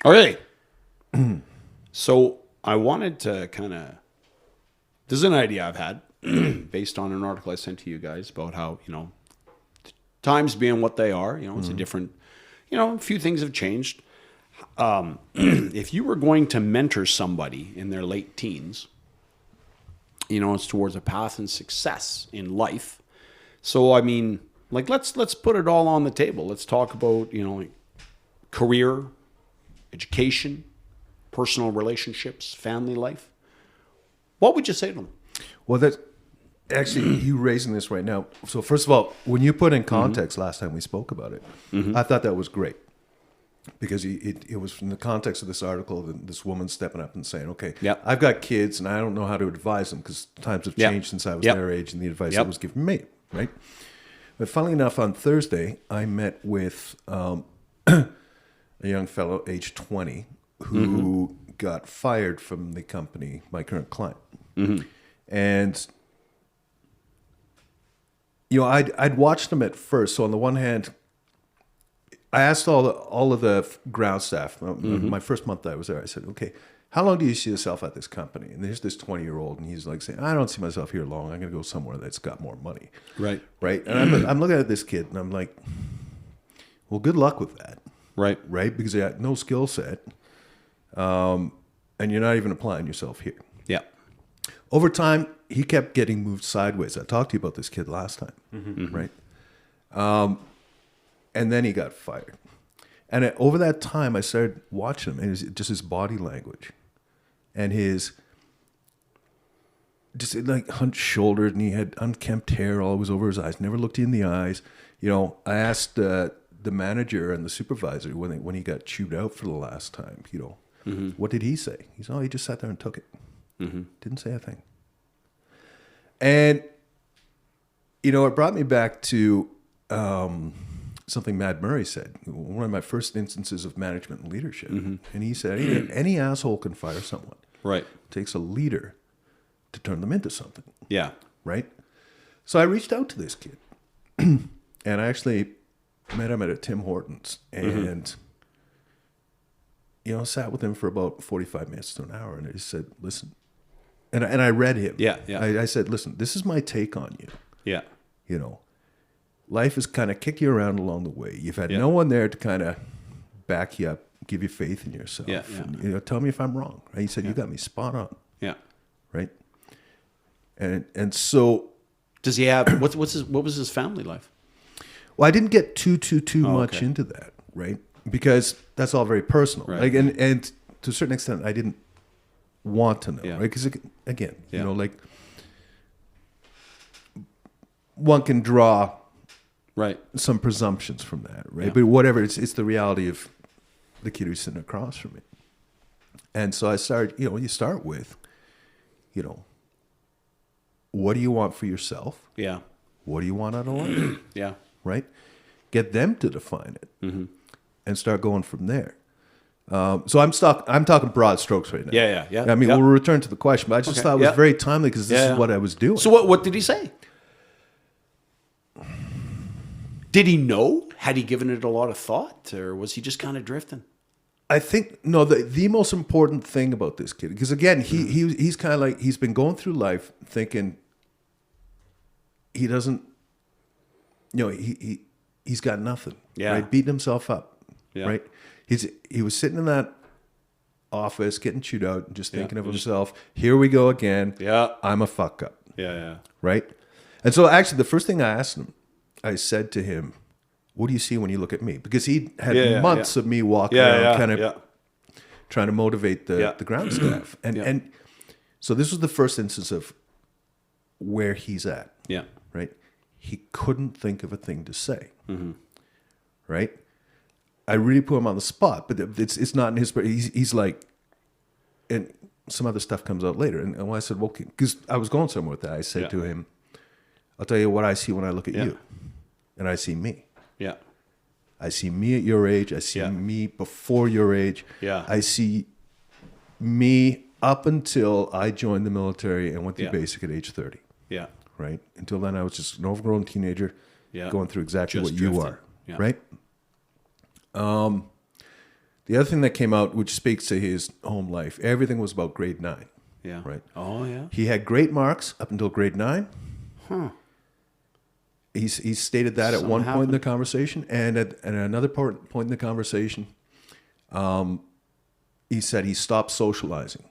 Okay. So I wanted to kind of, this is an idea I've had based on an article I sent to you guys about how, times being what they are, it's a different, a few things have changed. If you were going to mentor somebody in their late teens, it's towards a path and success in life. So, I mean, like, let's put it all on the table. Let's talk about, like career, education, personal relationships, family life. What would you say to them? Well, that's actually you raising this right now. So first of all, when you put in context last time we spoke about it, I thought that was great because it was from the context of this article, this woman stepping up and saying, okay, I've got kids and I don't know how to advise them because times have changed since I was their age and the advice that was given me, right? But funnily enough, on Thursday, I met with a young fellow, age 20, who got fired from the company, my current client. And, I'd watched him at first. So on the one hand, I asked all of the ground staff, my first month that I was there, I said, okay, how long do you see yourself at this company? And there's this 20-year-old, and he's like saying, I don't see myself here long. I'm going to go somewhere that's got more money. Right. Right. And I'm looking at this kid, and I'm like, well, good luck with that. Right. Right? Because you got no skill set, and you're not even applying yourself here. Yeah. Over time, he kept getting moved sideways. I talked to you about this kid last time, right? And then he got fired. And over that time, I started watching him, and it was just his body language and his just like hunched shoulders, and he had unkempt hair always over his eyes, never looked you in the eyes. I asked the manager and the supervisor when he got chewed out for the last time, what did he say? He said, he just sat there and took it. Didn't say a thing. And, it brought me back to something Mad Murray said, one of my first instances of management and leadership. And he said, any asshole can fire someone. Right. It takes a leader to turn them into something. Yeah. Right? So I reached out to this kid. And I actually met him at a Tim Hortons. And, sat with him for about 45 minutes to an hour. And I just said, listen. And I read him. Yeah. I said, listen, this is my take on you. Yeah. Life has kind of kicked you around along the way. You've had no one there to kind of back you up, give you faith in yourself. Yeah. And, tell me if I'm wrong. Right? He said, you got me spot on. Yeah. Right? And so... Does he have... What was his family life? Well, I didn't get too much into that, right? Because that's all very personal. Right. Like, and to a certain extent, I didn't want to know, right? Because again, one can draw some presumptions from that, right? Yeah. But whatever, it's the reality of the kid who's sitting across from me. And so I started, you start with, what do you want for yourself? Yeah. What do you want out of life? Yeah. Right? Get them to define it and start going from there. So I'm talking broad strokes right now. Yeah. I mean, we'll return to the question, but I just thought it was very timely because this is what I was doing. So what did he say? Did he know? Had he given it a lot of thought, or was he just kind of drifting? I think the most important thing about this kid, because again, he's kind of like he's been going through life thinking he doesn't, he's got nothing, right? Beating himself up, right? He was sitting in that office getting chewed out and just thinking of himself, here we go again. Yeah. I'm a fuck up. Yeah. Right? And so actually the first thing I asked him, I said to him, what do you see when you look at me? Because he had months of me walking around kind of trying to motivate the ground staff. And so this was the first instance of where he's at. Yeah. Right? He couldn't think of a thing to say. Right? I really put him on the spot, but it's not in his. He's like, and some other stuff comes out later. And when I said, well, because I was going somewhere with that, I said to him, I'll tell you what I see when I look at you, and I see me. Yeah, I see me at your age. I see me before your age. Yeah, I see me up until I joined the military and went through basic at age 30. Yeah, right. Until then, I was just an overgrown teenager, going through exactly just what drifting. you are. Right. The other thing that came out, which speaks to his home life, everything was about grade 9. Yeah. Right. Oh, yeah. He had great marks up until grade 9. Huh. He stated that at one point in the conversation, and at another point in the conversation, he said he stopped socializing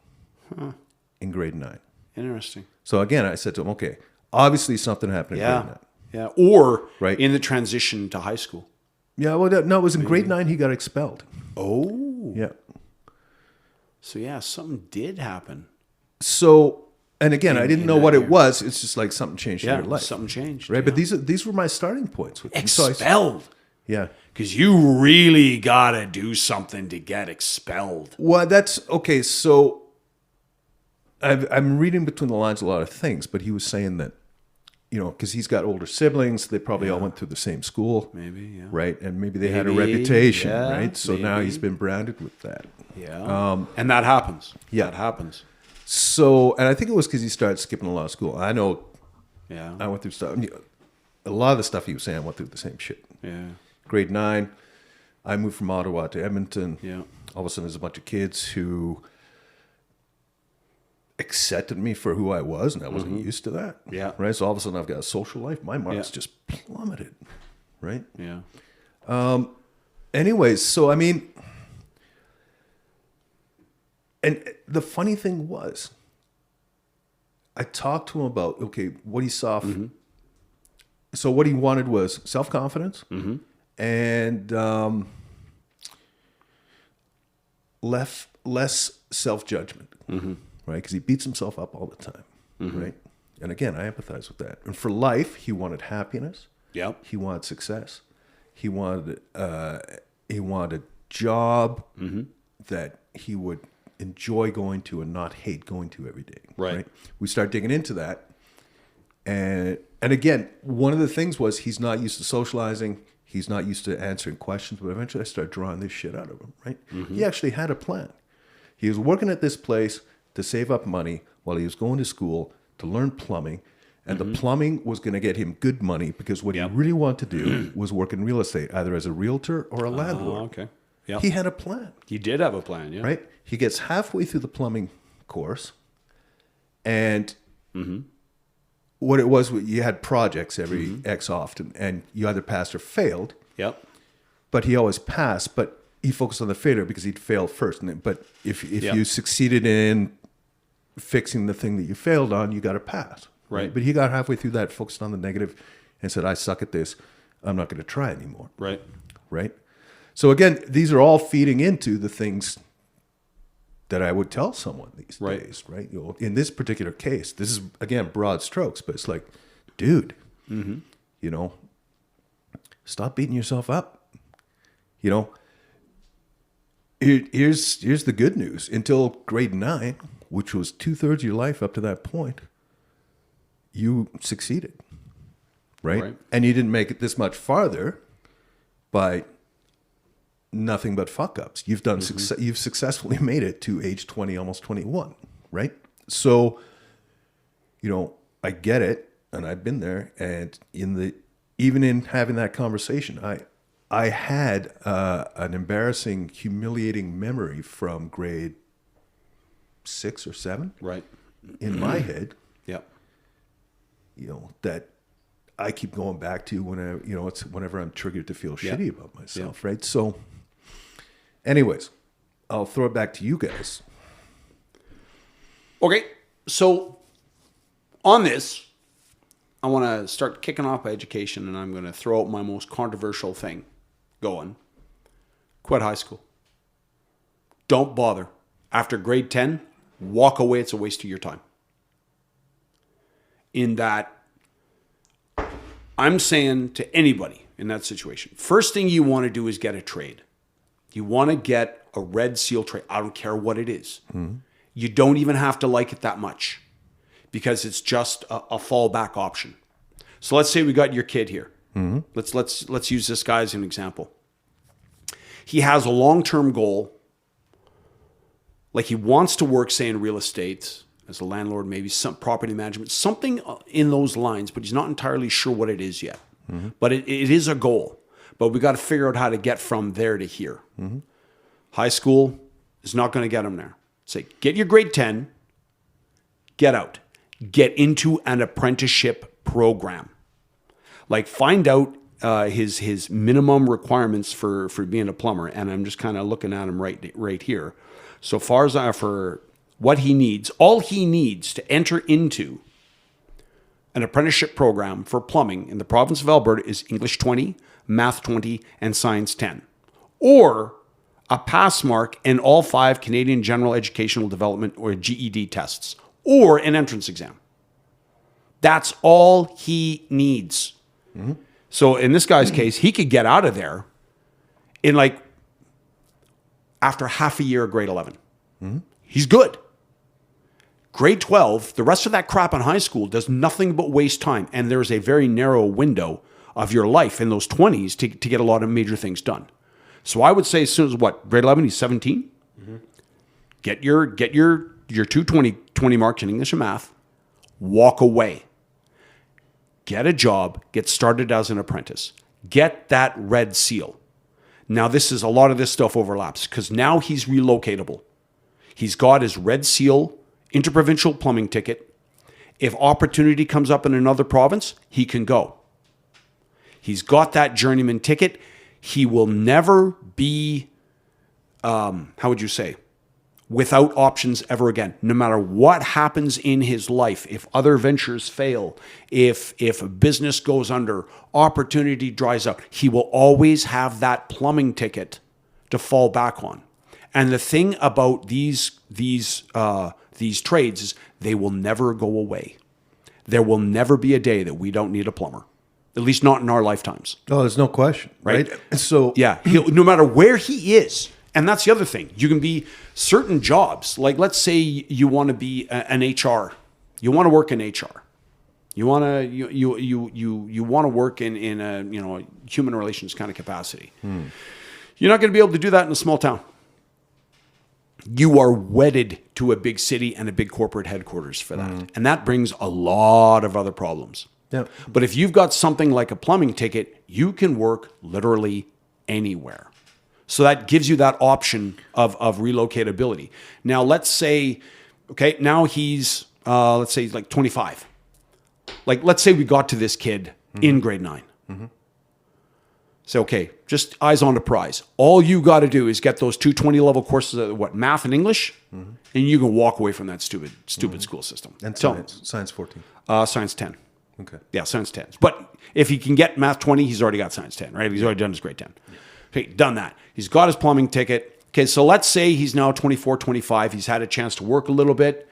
in grade 9. Interesting. So again, I said to him, okay, obviously something happened in grade 9. Yeah. Or Right. in the transition to high school. Yeah, well, no, it was in grade 9 he got expelled. Oh. Yeah. So, yeah, something did happen. So, and again, I didn't in know that what year. it was. It's just like something changed in Yeah, your life. something changed. Right, yeah. but these were my starting points with him. So Expelled. yeah. Because you really got to do something to get expelled. Well, that's okay. So I'm reading between the lines a lot of things, but he was saying that, you know, because he's got older siblings, they probably all went through the same school. Maybe, yeah. Right, and maybe they had a Maybe, reputation, yeah, right? So now maybe. he's been branded with that. Yeah. And that happens. yeah. That happens. So, and I think it was because he started skipping a lot of school. I know Yeah. I went through stuff. A lot of the stuff he was saying, I went through the same shit. Yeah. Grade 9, I moved from Ottawa to Edmonton. Yeah. All of a sudden, there's a bunch of kids who accepted me for who I was, and I wasn't used to that. Yeah. Right. So all of a sudden, I've got a social life. My marks Yeah. just plummeted. Right. Yeah. Anyways, so I mean, and the funny thing was, I talked to him about what he saw. So what he wanted was self-confidence and less self-judgment, right? Because he beats himself up all the time, right? And again, I empathize with that. And for life, he wanted happiness. Yep. He wanted success. He wanted a job that he would enjoy going to and not hate going to every day. Right. We start digging into that, and again, one of the things was he's not used to socializing. He's not used to answering questions. But eventually, I started drawing this shit out of him. Right. He actually had a plan. He was working at this place to save up money while he was going to school to learn plumbing. And the plumbing was going to get him good money because what he really wanted to do was work in real estate, either as a realtor or a landlord. Okay. Yeah. He had a plan, He did have a plan. Yeah. right? He gets halfway through the plumbing course, and what it was, you had projects every X often, and you either passed or failed. Yep. But he always passed, but he focused on the failure because he'd failed first. But if you succeeded in fixing the thing that you failed on, you got to pass. Right. But he got halfway through that, focused on the negative, and said, I suck at this. I'm not going to try anymore. Right. Right? So again, these are all feeding into the things that I would tell someone these days, right? You know, in this particular case, this is, again, broad strokes, but it's like, dude, you know, stop beating yourself up. You know, here's the good news. Until grade 9, which was 2/3 of your life up to that point, you succeeded, right? And you didn't make it this much farther by nothing but fuck ups. You've done you've successfully made it to age 20, almost 21, right? So, you know, I get it, and I've been there. And even in having that conversation, I had an embarrassing, humiliating memory from grade 6 or 7, Right. in my head. Yep. You know, that I keep going back to it's whenever I'm triggered to feel shitty about myself, right? So, anyways, I'll throw it back to you guys. Okay. So on this, I want to start kicking off education, and I'm going to throw out my most controversial thing going. Quit high school. Don't bother. After grade 10, walk away. It's a waste of your time. In that, I'm saying to anybody in that situation, first thing you want to do is get a trade. You want to get a red seal trade. I don't care what it is. You don't even have to like it that much because it's just a fallback option. So let's say we got your kid here. Let's use this guy as an example. He has a long-term goal. Like he wants to work, say, in real estate as a landlord, maybe some property management, something in those lines, but he's not entirely sure what it is yet. But it is a goal. But we got to figure out how to get from there to here. High school is not going to get him there. Say, get your grade 10, get out. Get into an apprenticeship program. Like, find out his minimum requirements for being a plumber. And I'm just kind of looking at him right here. So far as for what he needs, all he needs to enter into an apprenticeship program for plumbing in the province of Alberta is English 20, Math 20, and Science 10. Or a pass mark in all 5 Canadian General Educational Development or GED tests, or an entrance exam. That's all he needs. Mm-hmm. So in this guy's case, he could get out of there in like after half a year of grade 11. Mm-hmm. He's good. Grade 12, the rest of that crap in high school does nothing but waste time. And there's a very narrow window of your life in those 20s to get a lot of major things done. So I would say as soon as grade 11, he's 17. Mm-hmm. Get your 220 marks in English and math. Walk away. Get a job. Get started as an apprentice. Get that red seal. Now a lot of this stuff overlaps because now he's relocatable. He's got his red seal interprovincial plumbing ticket. If opportunity comes up in another province, he can go. He's got that journeyman ticket. He will never be, without options ever again. No matter what happens in his life, if other ventures fail, if a business goes under, opportunity dries out, he will always have that plumbing ticket to fall back on. And the thing about these trades is they will never go away. There will never be a day that we don't need a plumber. At least not in our lifetimes. Oh, there's no question, right? So yeah, no matter where he is, and that's the other thing. You can be certain jobs. Like let's say you want to be an HR. You want to work in HR. You want to work in a human relations kind of capacity. You're not going to be able to do that in a small town. You are wedded to a big city and a big corporate headquarters for that. And that brings a lot of other problems. Yep. But if you've got something like a plumbing ticket, you can work literally anywhere. So that gives you that option of relocatability. Now, let's say, now he's like 25. Like, let's say we got to this kid in grade 9. Mm-hmm. So, just eyes on the prize. All you got to do is get those 220 level courses of math and English, and you can walk away from that stupid school system. And science 14. Science 10. Okay. Yeah, Science 10. But if he can get Math 20, he's already got Science 10, right? He's already done his grade 10. Yeah. Okay, done that. He's got his plumbing ticket. Okay, so let's say he's now 24, 25. He's had a chance to work a little bit.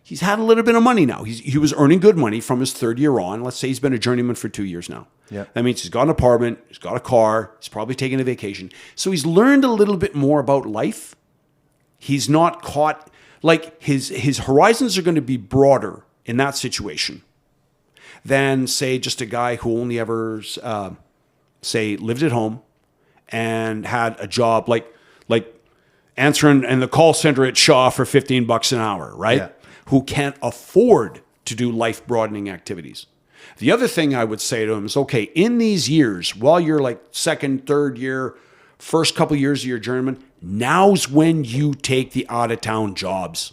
He's had a little bit of money now. He was earning good money from his third year on. Let's say he's been a journeyman for 2 years now. Yeah. That means he's got an apartment. He's got a car. He's probably taking a vacation. So he's learned a little bit more about life. He's not caught, like his horizons are going to be broader in that situation than, say, just a guy who only ever, lived at home and had a job like answering in the call center at Shaw for $15 an hour, right? Yeah. Who can't afford to do life-broadening activities. The other thing I would say to him is, in these years, while you're like second, third year, first couple years of your journeyman, now's when you take the out-of-town jobs.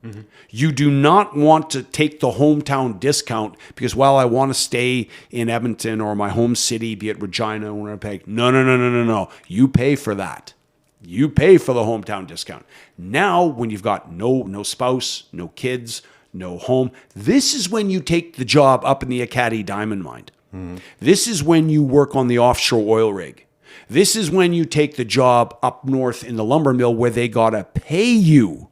Mm-hmm. You do not want to take the hometown discount because, I want to stay in Edmonton or my home city, be it Regina or Winnipeg. No. You pay for that. You pay for the hometown discount. Now, when you've got no spouse, no kids, no home, this is when you take the job up in the Acadie Diamond Mine. Mm-hmm. This is when you work on the offshore oil rig. This is when you take the job up north in the lumber mill where they got to pay you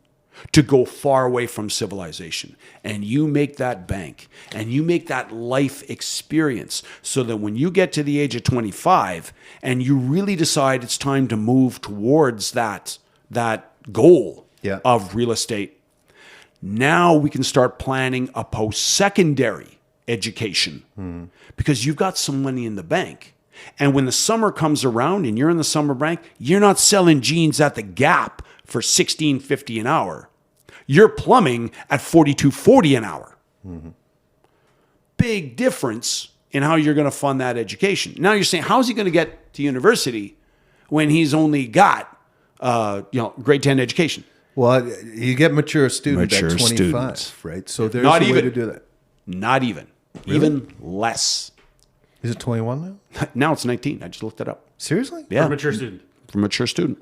to go far away from civilization. And you make that bank and you make that life experience so that when you get to the age of 25 and you really decide it's time to move towards that goal of real estate, now we can start planning a post-secondary education because you've got some money in the bank. And when the summer comes around and you're in the summer bank, you're not selling jeans at the Gap for $16.50 an hour. You're plumbing at $42.40 an hour. Mm-hmm. Big difference in how you're going to fund that education. Now you're saying, how is he going to get to university when he's only got grade 10 education. Well, you get mature student Mature at 25, students. right? So there's Not a way even. to do that. Not even. Even less. Is it 21 now? Now it's 19. I just looked it up. Seriously? Yeah. For a mature student. For mature student.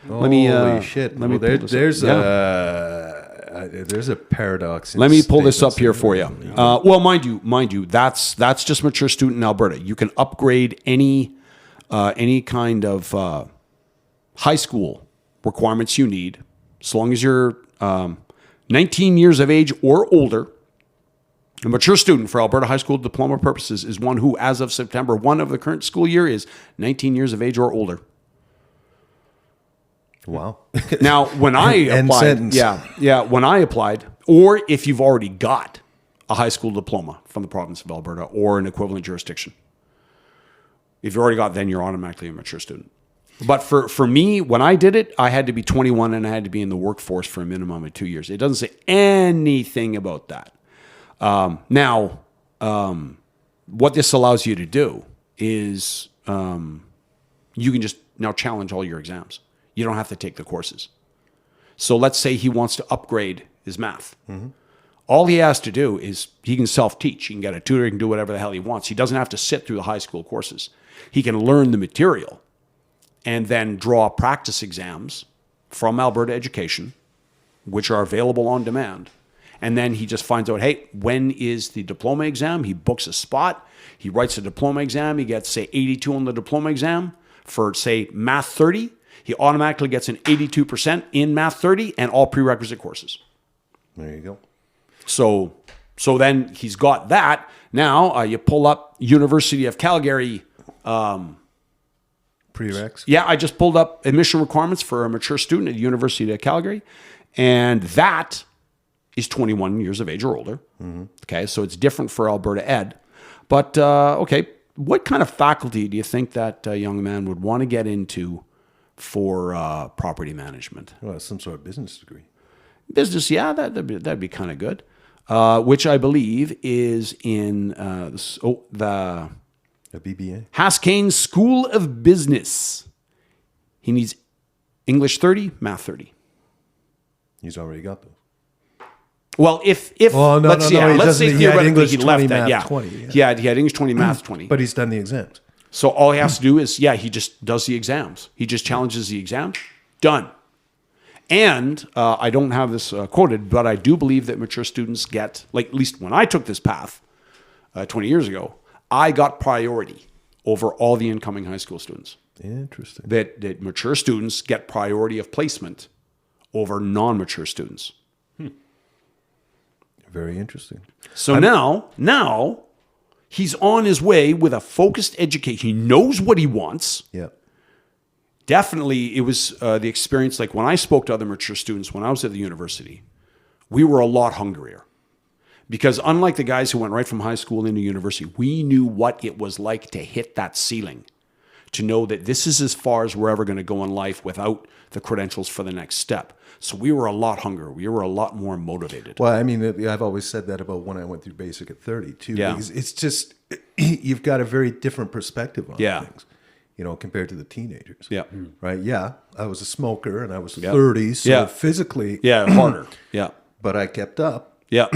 Holy shit! Let me Well, pull this there's up. there's a paradox. In Let me pull this up statements here for you. Well, mind you, that's just mature student in Alberta. You can upgrade any kind of high school requirements you need, as long as you're 19 years of age or older. A mature student for Alberta high school diploma purposes is one who, as of September 1 of the current school year, is 19 years of age or older. Wow. Now, when I End applied, sentence. when I applied, or if you've already got a high school diploma from the province of Alberta or an equivalent jurisdiction, if you already got, then you're automatically a mature student. But for me, when I did it, I had to be 21 and I had to be in the workforce for a minimum of 2 years. It doesn't say anything about that. Now, what this allows you to do is you can just now challenge all your exams. You don't have to take the courses. So let's say he wants to upgrade his math. Mm-hmm. All he has to do is he can self-teach. He can get a tutor. He can do whatever the hell he wants. He doesn't have to sit through the high school courses. He can learn the material and then draw practice exams from Alberta Education, which are available on demand. And then he just finds out, hey, when is the diploma exam? He books a spot. He writes a diploma exam. He gets, say, 82 on the diploma exam for, say, Math 30. He automatically gets an 82% in Math 30 and all prerequisite courses. There you go. So then he's got that. Now you pull up University of Calgary. Prereqs? Yeah, I just pulled up admission requirements for a mature student at the University of Calgary. And that is 21 years of age or older. Mm-hmm. Okay, so it's different for Alberta Ed. But, okay, what kind of faculty do you think that young man would want to get into for property management? Well, some sort of business degree. Business, yeah, that'd be kind of good. Which I believe is in the A BBA? Haskayne School of Business. He needs English 30, Math 30. He's already got those. Well, if Oh, no, let's no, no, he let's say doesn't- he had theoretically English he 20, left that, Math yeah, 20, yeah, he had English 20, Math 20. But he's done the exams. So all he has to do is, he just does the exams. He just challenges the exam. Done. And I don't have this quoted, but I do believe that mature students get, like at least when I took this path 20 years ago, I got priority over all the incoming high school students. Interesting. That mature students get priority of placement over non-mature students. Very interesting. So now he's on his way with a focused education. He knows what he wants. Yeah. Definitely, it was the experience, like when I spoke to other mature students when I was at the university, we were a lot hungrier. Because unlike the guys who went right from high school into university, we knew what it was like to hit that ceiling, to know that this is as far as we're ever going to go in life without the credentials for the next step. So we were a lot hungrier. We were a lot more motivated. Well, I mean, I've always said that about when I went through basic at 30 too. Yeah. Because it's just, you've got a very different perspective on things, compared to the teenagers. Yeah. Right? Yeah. I was a smoker and I was 30, so physically. Yeah, harder. Yeah. But I kept up. Yeah.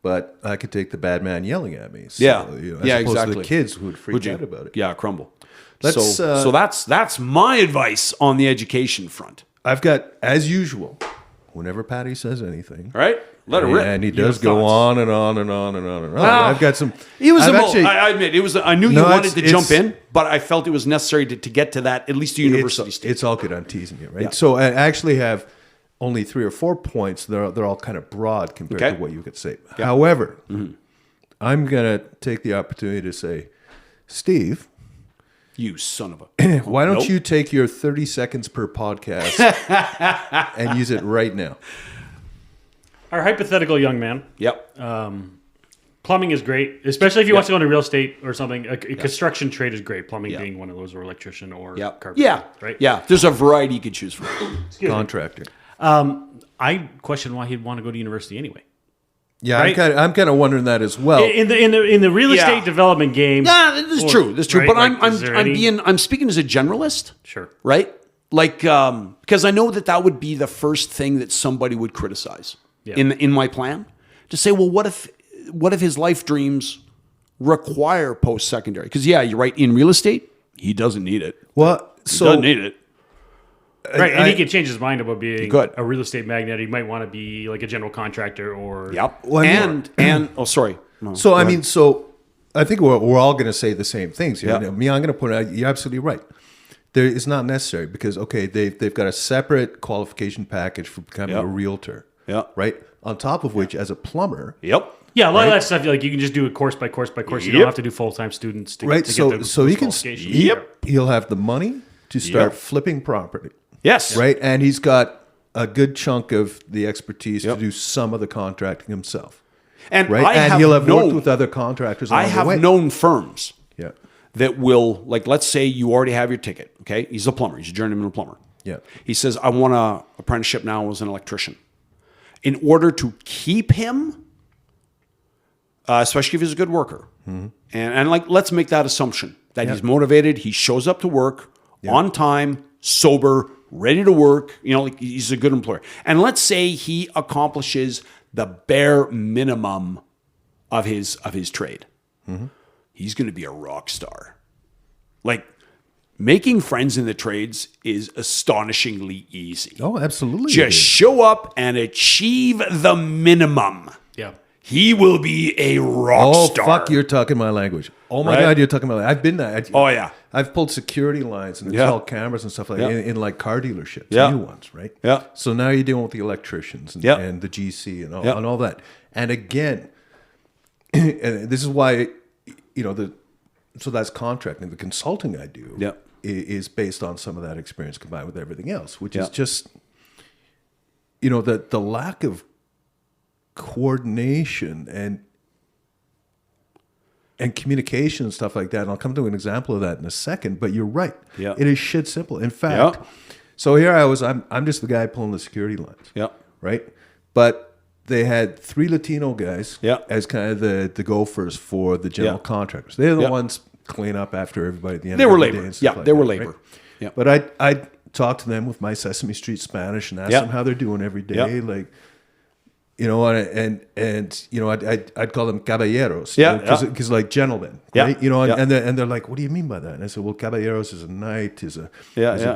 But I could take the bad man yelling at me. So, Yeah. as Yeah, opposed exactly. to the kids who would freak you? out about it. Yeah, crumble. Let's, So that's my advice on the education front. I've got, as usual, whenever Patty says anything. All right? Let it rip. And he Your does go thoughts. on and on and on and on and on. Well, I've got some. It was I've actually- I admit it was. I knew you No, wanted to it's- jump in, but I felt it was necessary to get to that at least the university stage. It's all good. I'm teasing you, right? Yeah. So I actually have only 3 or 4 points. They're all kind of broad compared Okay. to what you could say. However, I'm gonna take the opportunity to say, Steve, You son of a. why don't Nope. you take your 30 seconds per podcast and use it right now? Our hypothetical young man. Yep. Plumbing is great, especially if you want to go into real estate or something. A construction trade is great. Plumbing Yeah. being one of those, or electrician, or Yep. carpenter. Yeah. Right. Yeah. There's a variety you could choose from. Excuse me. Contractor. I question why he'd want to go to university anyway. Yeah, Right? I'm kind of wondering that as well. In the real Yeah. estate development game. Yeah, this is or- true. This is true. right, But like, is there any- I'm speaking as a generalist. Sure. Right? Like, because I know that would be the first thing that somebody would criticize in my plan. To say, well, what if his life dreams require post-secondary? Because you're right. In real estate, he doesn't need it. Well, he doesn't need it. Right, and he can change his mind about being Good. a real estate magnate. He might want to be like a general contractor or... Yep. Well, and oh, sorry. No, So go I ahead. mean, so I think we're all going to say the same things. Yeah. I'm going to point out, you're absolutely right. It's not necessary because they've got a separate qualification package for becoming a realtor. Yeah. Right. On top of which, as a plumber. Yep. Yeah, a lot of that stuff, like you can just do it course by course by course. You don't have to do full-time students to, Right. to get the So he can. qualification. He'll have the money to start flipping property. Yes. Right. And he's got a good chunk of the expertise to do some of the contracting himself. And Right. He'll have worked with other contractors. I have known firms Yeah. that will, like, let's say you already have your ticket. Okay. He's a plumber. He's a journeyman plumber. Yeah. He says, I want an apprenticeship now as an electrician. In order to keep him, especially if he's a good worker, and like, let's make that assumption that he's motivated, he shows up to work on time, sober, ready to work, like he's a good employer. And let's say he accomplishes the bare minimum of his trade. He's going to be a rock star. Like, making friends in the trades is astonishingly easy. Oh, absolutely. Just show up and achieve the minimum. Yeah. He will be a rock star. Fuck, you're talking my language. Oh my God, you're talking my language. I've been there. Oh, yeah. I've pulled security lines and installed cameras and stuff like that in like car dealerships, new ones, right? Yeah. So now you're dealing with the electricians and, and the GC and all that. And again, and this is why, so that's contracting. The consulting I do is based on some of that experience combined with everything else, which is just, the lack of coordination and communication and stuff like that. And I'll come to an example of that in a second, but you're right. Yeah. It is shit simple. In fact, so here I was, I'm just the guy pulling the security lines. Yeah. Right. But they had 3 Latino guys as kind of the gophers for the general contractors. They're the ones clean up after everybody at the end of the day. And stuff like they were that, labor. Right? Yeah. But I'd talk to them with my Sesame Street Spanish and ask them how they're doing every day. Like, I'd call them caballeros, because like gentlemen, right? And they're like, what do you mean by that? And I said, well, caballeros is a knight, is a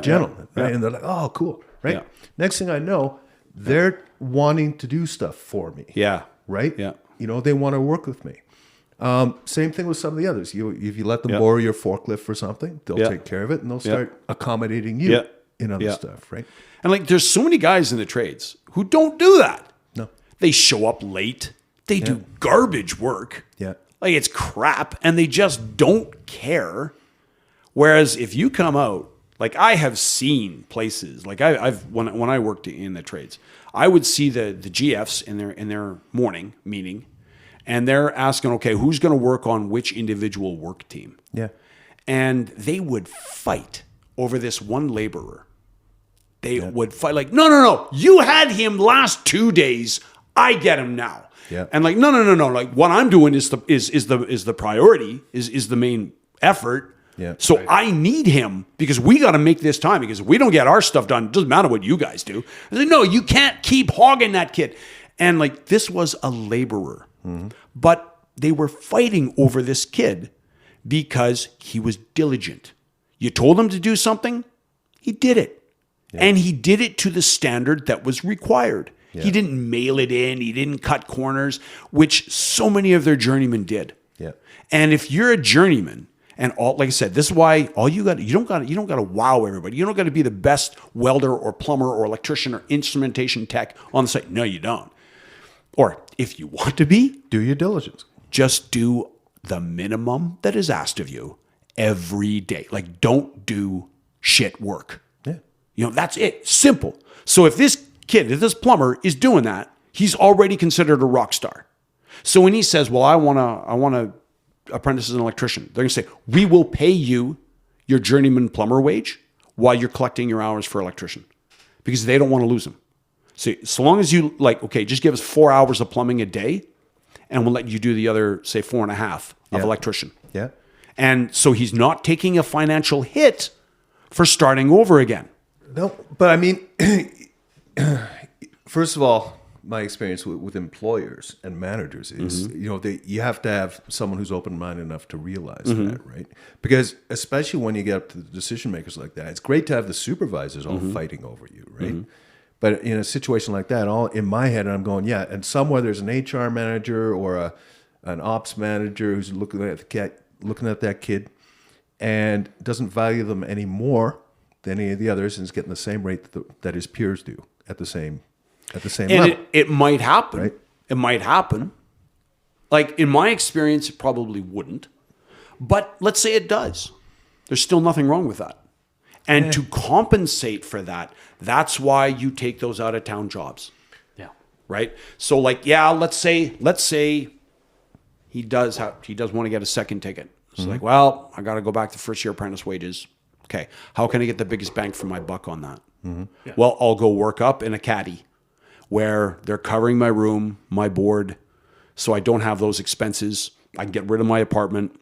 gentleman, right? And they're like, oh, cool, right? Yeah. Next thing I know, they're wanting to do stuff for me, right? Yeah, they want to work with me. Same thing with some of the others. If you let them borrow your forklift for something, they'll take care of it and they'll start accommodating you in other stuff, right? And like, there's so many guys in the trades who don't do that. No. They show up late. They do garbage work. Yeah. Like, it's crap, and they just don't care. Whereas if you come out, like, I have seen places, like when I worked in the trades, I would see the GFs in their morning meeting, and they're asking, okay, who's going to work on which individual work team? Yeah. And they would fight over this one laborer. They would fight like, no, you had him last 2 days. I get him now. Yeah. And like, no. Like, what I'm doing is the priority, is the main effort. Yeah. So I need him because we got to make this time, because if we don't get our stuff done, it doesn't matter what you guys do. I said, no, you can't keep hogging that kid. And like, this was a laborer, but they were fighting over this kid because he was diligent. You told him to do something, he did it. Yeah. And he did it to the standard that was required. Yeah. He didn't mail it in. He didn't cut corners, which so many of their journeymen did. Yeah. And if you're a journeyman, and like I said, this is why you don't got to wow everybody. You don't got to be the best welder or plumber or electrician or instrumentation tech on the site. No, you don't. Or if you want to be, do your diligence. Just do the minimum that is asked of you every day. Like, don't do shit work. Yeah. That's it. Simple. So if this plumber is doing that, he's already considered a rock star. So when he says, well, I want to apprentice as an electrician, they're going to say, we will pay you your journeyman plumber wage while you're collecting your hours for electrician, because they don't want to lose them. So long as you just give us 4 hours of plumbing a day, and we'll let you do the other, say, 4.5 of electrician. Yeah. And so he's not taking a financial hit for starting over again. No, but I mean, first of all, my experience with employers and managers is, you have to have someone who's open-minded enough to realize that, right? Because especially when you get up to the decision makers like that, it's great to have the supervisors all fighting over you, right? But in a situation like that, all in my head, I'm going, yeah, and somewhere there's an HR manager or an ops manager who's looking at that kid and doesn't value them any more than any of the others, and is getting the same rate that his peers do at the same level. It might happen. Right. It might happen. Like in my experience, it probably wouldn't. But let's say it does. There's still nothing wrong with that. And to compensate for that, that's why you take those out of town jobs. Yeah. Right? So like, yeah, let's say he does want to get a second ticket. It's like, well, I got to go back to first year apprentice wages. Okay. How can I get the biggest bang for my buck on that? Yeah. Well, I'll go work up in a caddy where they're covering my room, my board, so I don't have those expenses. I can get rid of my apartment,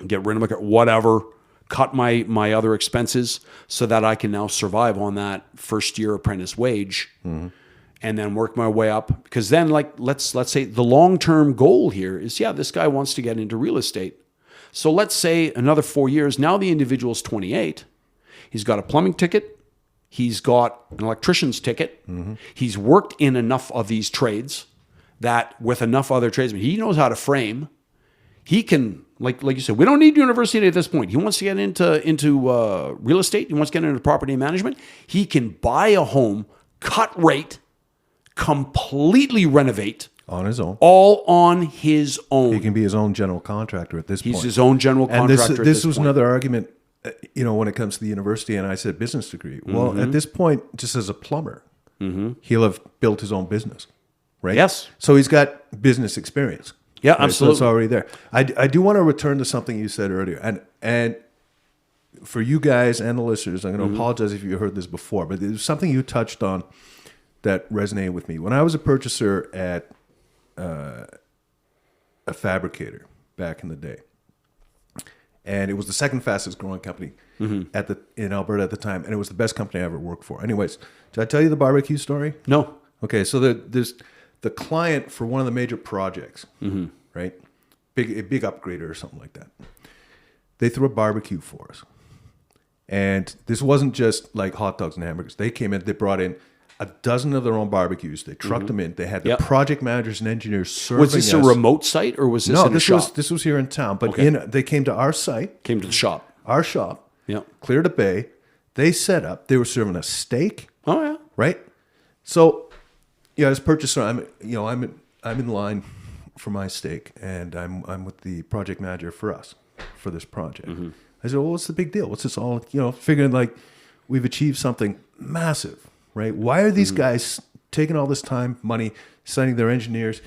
get rid of my whatever, cut my other expenses so that I can now survive on that first year apprentice wage, and then work my way up. Because then, like, let's say the long-term goal here is, this guy wants to get into real estate. So let's say another 4 years, now the individual's 28, he's got a plumbing ticket, he's got an electrician's ticket. He's worked in enough of these trades that with enough other tradesmen, he knows how to frame. He can, like you said, we don't need university at this point. He wants to get into real estate. He wants to get into property management. He can buy a home, cut rate, completely renovate. On his own. All on his own. He can be his own general contractor at this point. He's his own general contractor. And this was another argument, when it comes to the university, and I said business degree. Well, at this point, just as a plumber, he'll have built his own business, right? Yes. So he's got business experience. Yeah, right? absolutely. So it's already there. I do want to return to something you said earlier, and for you guys and the listeners, I'm going to apologize if you heard this before, but there's something you touched on that resonated with me. When I was a purchaser at a fabricator back in the day, and it was the second fastest growing company in Alberta at the time, and it was the best company I ever worked for. Anyways, did I tell you the barbecue story? No. Okay, so there's the client for one of the major projects, right? A big upgrader or something like that. They threw a barbecue for us, and this wasn't just like hot dogs and hamburgers. They came in, they brought in a dozen of their own barbecues. They trucked them in. They had the project managers and engineers serving us. Was this a remote site or was this in a shop? This was here in town. But they came to our site. Came to the shop. Our shop. Yeah. Cleared a bay. They set up. They were serving us steak. Oh yeah. Right. So, as purchaser, I'm in line for my steak, and I'm with the project manager for this project. I said, well, what's the big deal? What's this all? Figuring like we've achieved something massive. Right? Why are these guys taking all this time, money, sending their engineers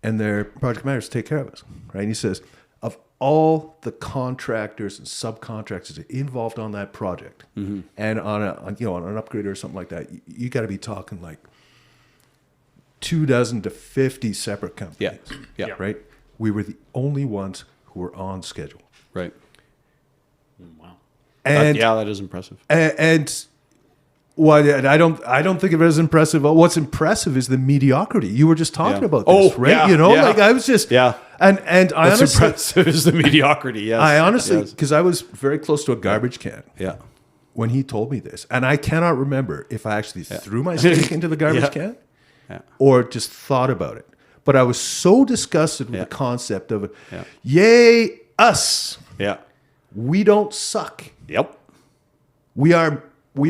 and their project managers to take care of us? Right? And he says, of all the contractors and subcontractors involved on that project, and on an upgrade or something like that, you got to be talking like 24 to 50 separate companies. Yeah. Right? We were the only ones who were on schedule. Right. Wow. And that is impressive. And well, I don't think of it as impressive. What's impressive is the mediocrity. You were just talking about this, right? Yeah, like I was just and I What's honestly impressive is the mediocrity. Yes, I honestly, because I was very close to a garbage can. Yeah. When he told me this, and I cannot remember if I actually threw my steak into the garbage can, or just thought about it. But I was so disgusted with the concept of it. Yeah. Yay, us! Yeah. We don't suck. Yep. We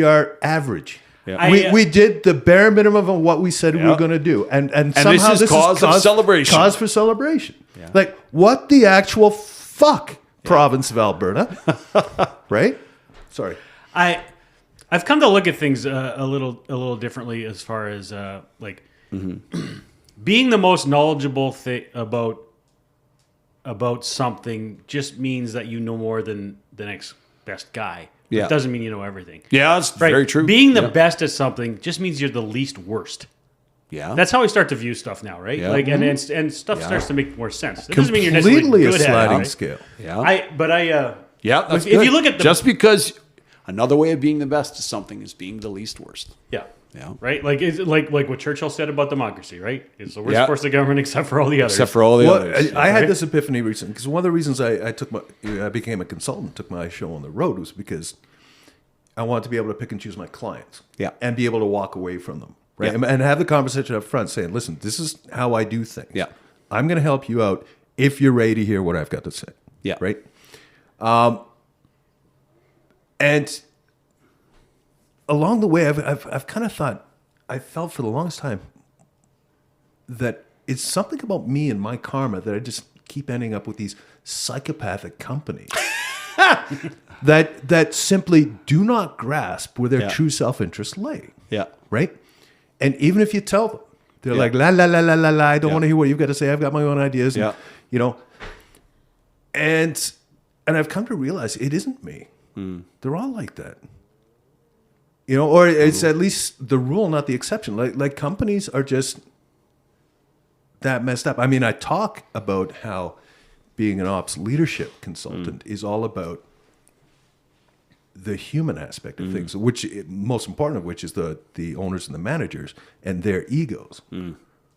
are average. Yeah. We did the bare minimum of what we said we were going to do, and somehow this is cause of celebration. Cause for celebration. Yeah. Like what the actual fuck, province of Alberta, right? Sorry, I've come to look at things a little differently as far as being the most knowledgeable thing about something just means that you know more than the next best guy. Yeah. It doesn't mean you know everything. Yeah, that's very true. Being the best at something just means you're the least worst. Yeah. That's how we start to view stuff now, right? Yeah. Like and stuff starts to make more sense. It doesn't mean you're necessarily completely good a sliding at it. scale. Yeah. That's if good. You look at just because Another way of being the best is something is being the least worst. Yeah. Yeah. Right? Like is it like what Churchill said about democracy, right? It's the worst Yeah. force of government except for all the others. Except for all the others. I had this epiphany recently because one of the reasons I became a consultant, took my show on the road, was because I wanted to be able to pick and choose my clients, Yeah. and be able to walk away from them, right, Yeah. and have the conversation up front, saying, "Listen, this is how I do things. Yeah. I'm going to help you out if you're ready to hear what I've got to say." Yeah. Right. And along the way, I've kind of thought, I felt for the longest time that it's something about me and my karma that I just keep ending up with these psychopathic companies that simply do not grasp where their Yeah. true self-interest lay. Yeah. Right? And even if you tell them, they're Yeah. like, la, la, la, la, la, la, I don't Yeah. want to hear what you've got to say. I've got my own ideas. And, Yeah. you know, and I've come to realize it isn't me. They're all like that. You know, or it's at least the rule, not the exception. Like companies are just that messed up. I mean, I talk about how being an ops leadership consultant is all about the human aspect of things, which most important of which is the owners and the managers and their egos,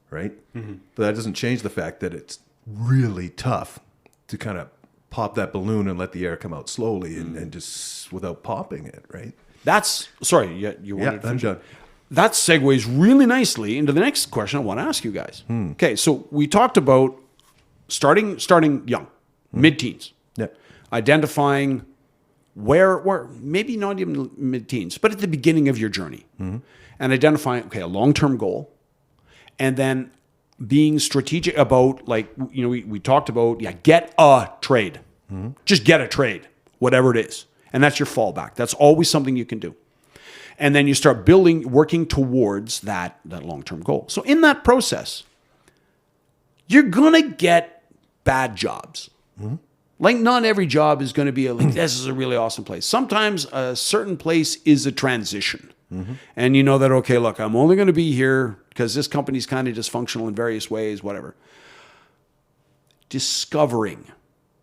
right? But that doesn't change the fact that it's really tough to kind of pop that balloon and let the air come out slowly and just without popping it, right? That's sorry. You wanted to I'm finish? done. That segues really nicely into the next question I want to ask you guys. Okay, so we talked about starting young, mid-teens, Yeah. identifying where maybe not even mid-teens, but at the beginning of your journey, and identifying a long-term goal, and then being strategic about we talked about get a trade, just get a trade, whatever it is, and that's your fallback. That's always something you can do. And then you start working towards that long-term goal. So in that process, you're going to get bad jobs. Like not every job is going to be this is a really awesome place. Sometimes a certain place is a transition. And you know that, okay, look, I'm only going to be here because this company's kind of dysfunctional in various ways, whatever. Discovering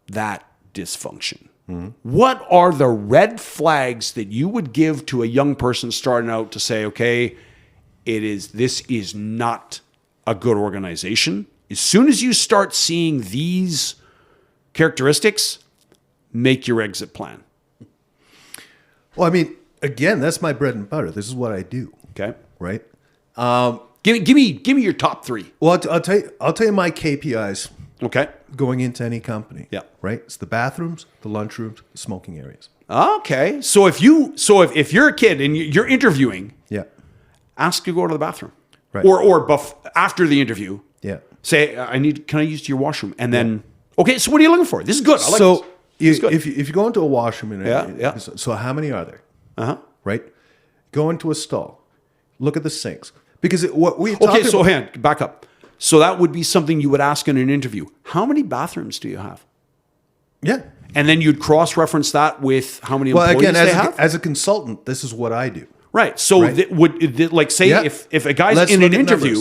that dysfunction. What are the red flags that you would give to a young person starting out to say, okay, this is not a good organization? As soon as you start seeing these characteristics, make your exit plan. Well, I mean, again, that's my bread and butter. This is what I do. Okay. Right. Give me your top three. Well, I'll tell you my KPIs Okay. going into any company. Yeah. Right. It's the bathrooms, the lunchrooms, the smoking areas. Okay. So if you're a kid and you're interviewing, Yeah. ask to go to the bathroom. Right. Or after the interview, Yeah. say, can I use your washroom? And then, okay, so what are you looking for? This is good. I like So this. This is good. if you go into a washroom, Yeah. So how many are there? Uh-huh. Right. Go into a stall. Look at the sinks. Because what we talk Okay, so about, back up. So that would be something you would ask in an interview. How many bathrooms do you have? yeah. And then you'd cross-reference that with how many Well, employees again, they have. as a consultant, this is what I do. Right. So Right. Say Yeah. if a guy's Let's in an look at interview,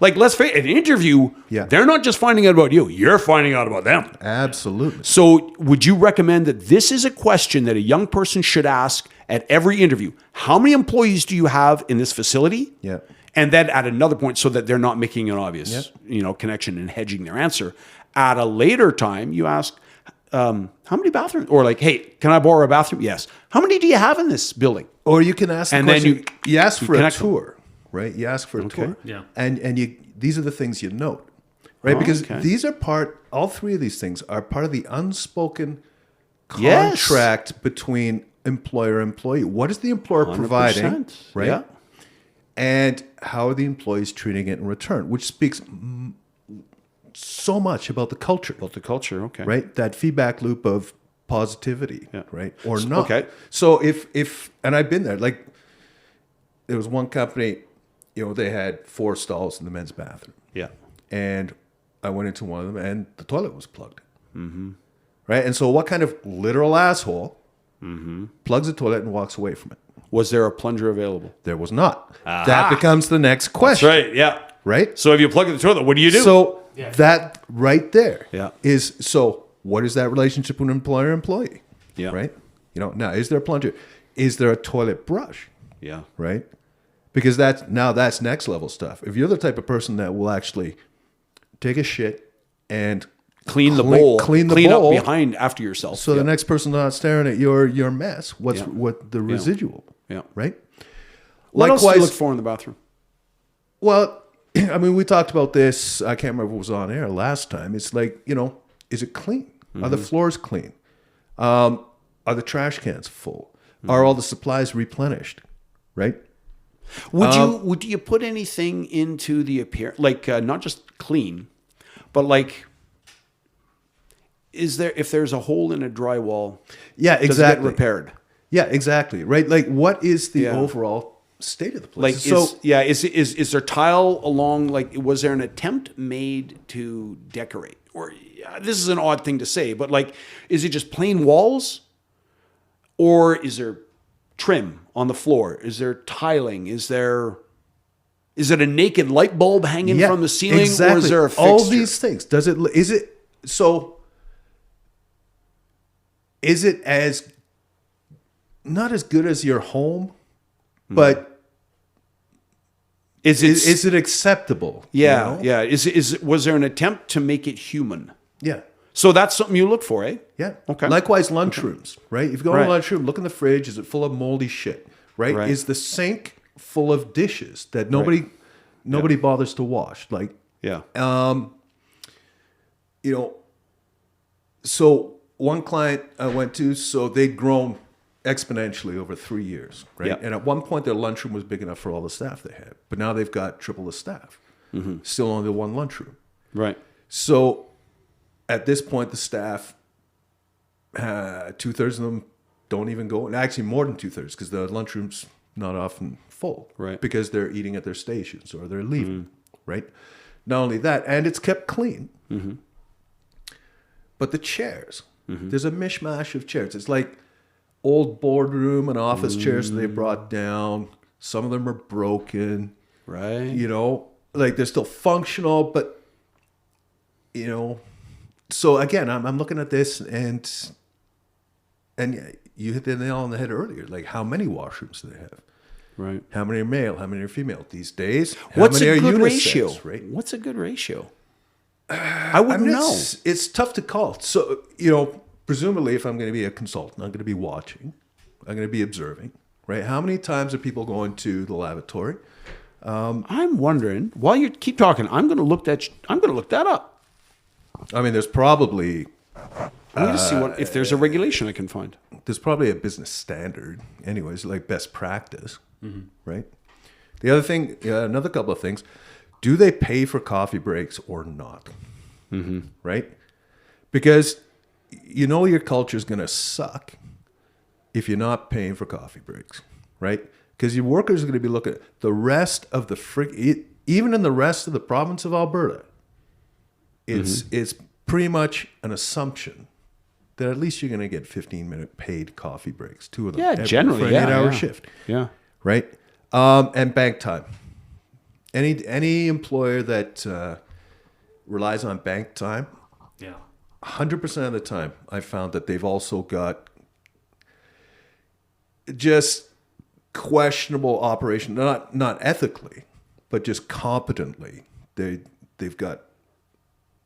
numbers. let's face it, an interview, Yeah. they're not just finding out about you, you're finding out about them. Absolutely. So would you recommend that this is a question that a young person should ask at every interview? How many employees do you have in this facility? Yeah. And then at another point, so that they're not making an obvious, connection and hedging their answer. At a later time, you ask, how many bathrooms? Or hey, can I borrow a bathroom? Yes. How many do you have in this building? Or you can ask the And then question, you ask you for a connect them. tour, right? You ask for a tour. Yeah. And these are the things you note, right? Because okay. these are all three of these things are part of the unspoken Yes. contract between employer and employee. What is the employer providing, 100%. right? Yeah. And how are the employees treating it in return, which speaks so much about the culture, About the culture, okay. right? That feedback loop of positivity, Yeah. right? Or not. Okay. So if and I've been there, there was one company, they had 4 stalls in the men's bathroom. Yeah. And I went into one of them and the toilet was plugged. Mm-hmm. Right? And so what kind of literal asshole plugs the toilet and walks away from it? Was there a plunger available? There was not. That becomes the next question. That's right, yeah. Right? So if you plug in the toilet, what do you do? So that right there is Yeah. so what is that relationship with employer-employee? Yeah. Right? Now, is there a plunger? is there a toilet brush? Yeah. Right? Because that's next level stuff. If you're the type of person that will actually take a shit and Clean the bowl. clean the Clean bowl up behind after yourself. so the next person's not staring at your mess, Yeah. what the residual, Yeah. right? What else do you look for in the bathroom? Well, I mean, we talked about this. I can't remember what was on air last time. It's like, is it clean? Are the floors clean? Are the trash cans full? Are all the supplies replenished? Right? Would you put anything into the appearance, like not just clean, but like, if there's a hole in a drywall, Yeah, does it exactly. get repaired? Yeah, exactly. Right? Like, what is the overall state of the place? Like, is there tile along? Like, was there an attempt made to decorate? Or this is an odd thing to say, but like, is it just plain walls, or is there trim on the floor? Is there tiling? Is it a naked light bulb hanging from the ceiling, exactly. or is there a fixture? All these things. Is it as not as good as your home, but is it acceptable? Yeah, yeah. Was there an attempt to make it human? Yeah. So that's something you look for, eh? Yeah. Okay. Likewise, lunchrooms, right? If you go to Right. a lunchroom, look in the fridge. Is it full of moldy shit? Right? Right. Is the sink full of dishes that nobody bothers to wash? Like, Yeah. So one client I went to, so they'd grown exponentially over 3 years, right? Yeah. And at one point, their lunchroom was big enough for all the staff they had, but now they've got triple the staff. Still only one lunchroom. Right. So at this point, the staff, 2/3 of them don't even go, and actually more than 2/3, because the lunchroom's not often full, Right. Because they're eating at their stations or they're leaving, right? Not only that, and it's kept clean, but the chairs, there's a mishmash of chairs. It's like old boardroom and office chairs that they brought down. Some of them are broken, Right. like they're still functional, but so again, I'm looking at this and you hit the nail on the head earlier. Like, how many washrooms do they have? Right. How many are male? How many are female? These days, how What's many a are good unisex, ratio? Right? What's a good ratio? I wouldn't know. It's tough to call. So, presumably, if I'm going to be a consultant, I'm going to be watching. I'm going to be observing, right? How many times are people going to the lavatory? I'm wondering. While you keep talking, I'm going to look that up. I mean, there's probably I need to see if there's a regulation I can find. a business standard, anyways, like best practice, right? The other thing, another couple of things, do they pay for coffee breaks or not? Right? Because your culture is going to suck if you're not paying for coffee breaks, right? Because your workers are going to be looking at the rest of even in the rest of the province of Alberta, it's pretty much an assumption that at least you're going to get 15-minute paid coffee breaks, 2 of them. Generally, for an 8-hour shift. Yeah. Right? And bank time. Any employer that relies on bank time, Yeah. 100% of the time, I found that they've also got just questionable operation, not ethically, but just competently. They've got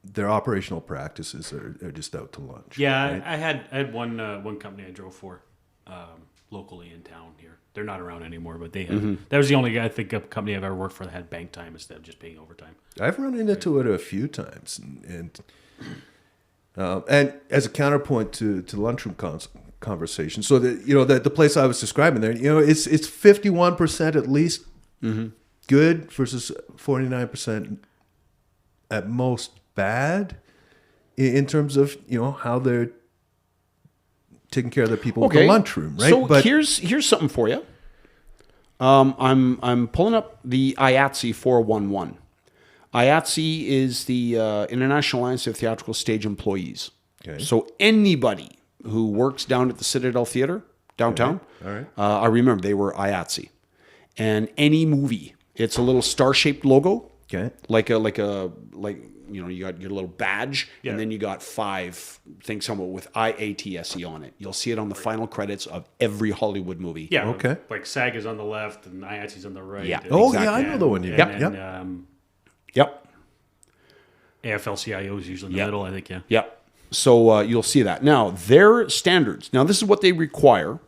their operational practices are just out to lunch. Yeah, right? I had one company I drove for locally in town here. They're not around anymore, but they had. That was the only I think company I've ever worked for that had bank time instead of just paying overtime. I've run into it a few times, and as a counterpoint to lunchroom conversation. So the place I was describing there, it's 51% at least good versus 49% at most bad in terms of how they're taking care of the people in the lunchroom, right? So here's something for you. I'm pulling up the IATSE 411. IATSE is the International Alliance of Theatrical Stage Employees. Okay. So anybody who works down at the Citadel Theater downtown, All right. I remember they were IATSE, and any movie, it's a little star-shaped logo. Okay. Like you got your little badge, and then you got 5 things somewhere with IATSE on it. You'll see it on the final credits of every Hollywood movie. Yeah. Okay. Like SAG is on the left and IATSE's on the right. Yeah. And, Oh, yeah, I know the one. and, Yep. and, Yep. AFL-CIO is usually in the middle, I think, yeah. Yep. So you'll see that. Now, their standards. Now, this is what they require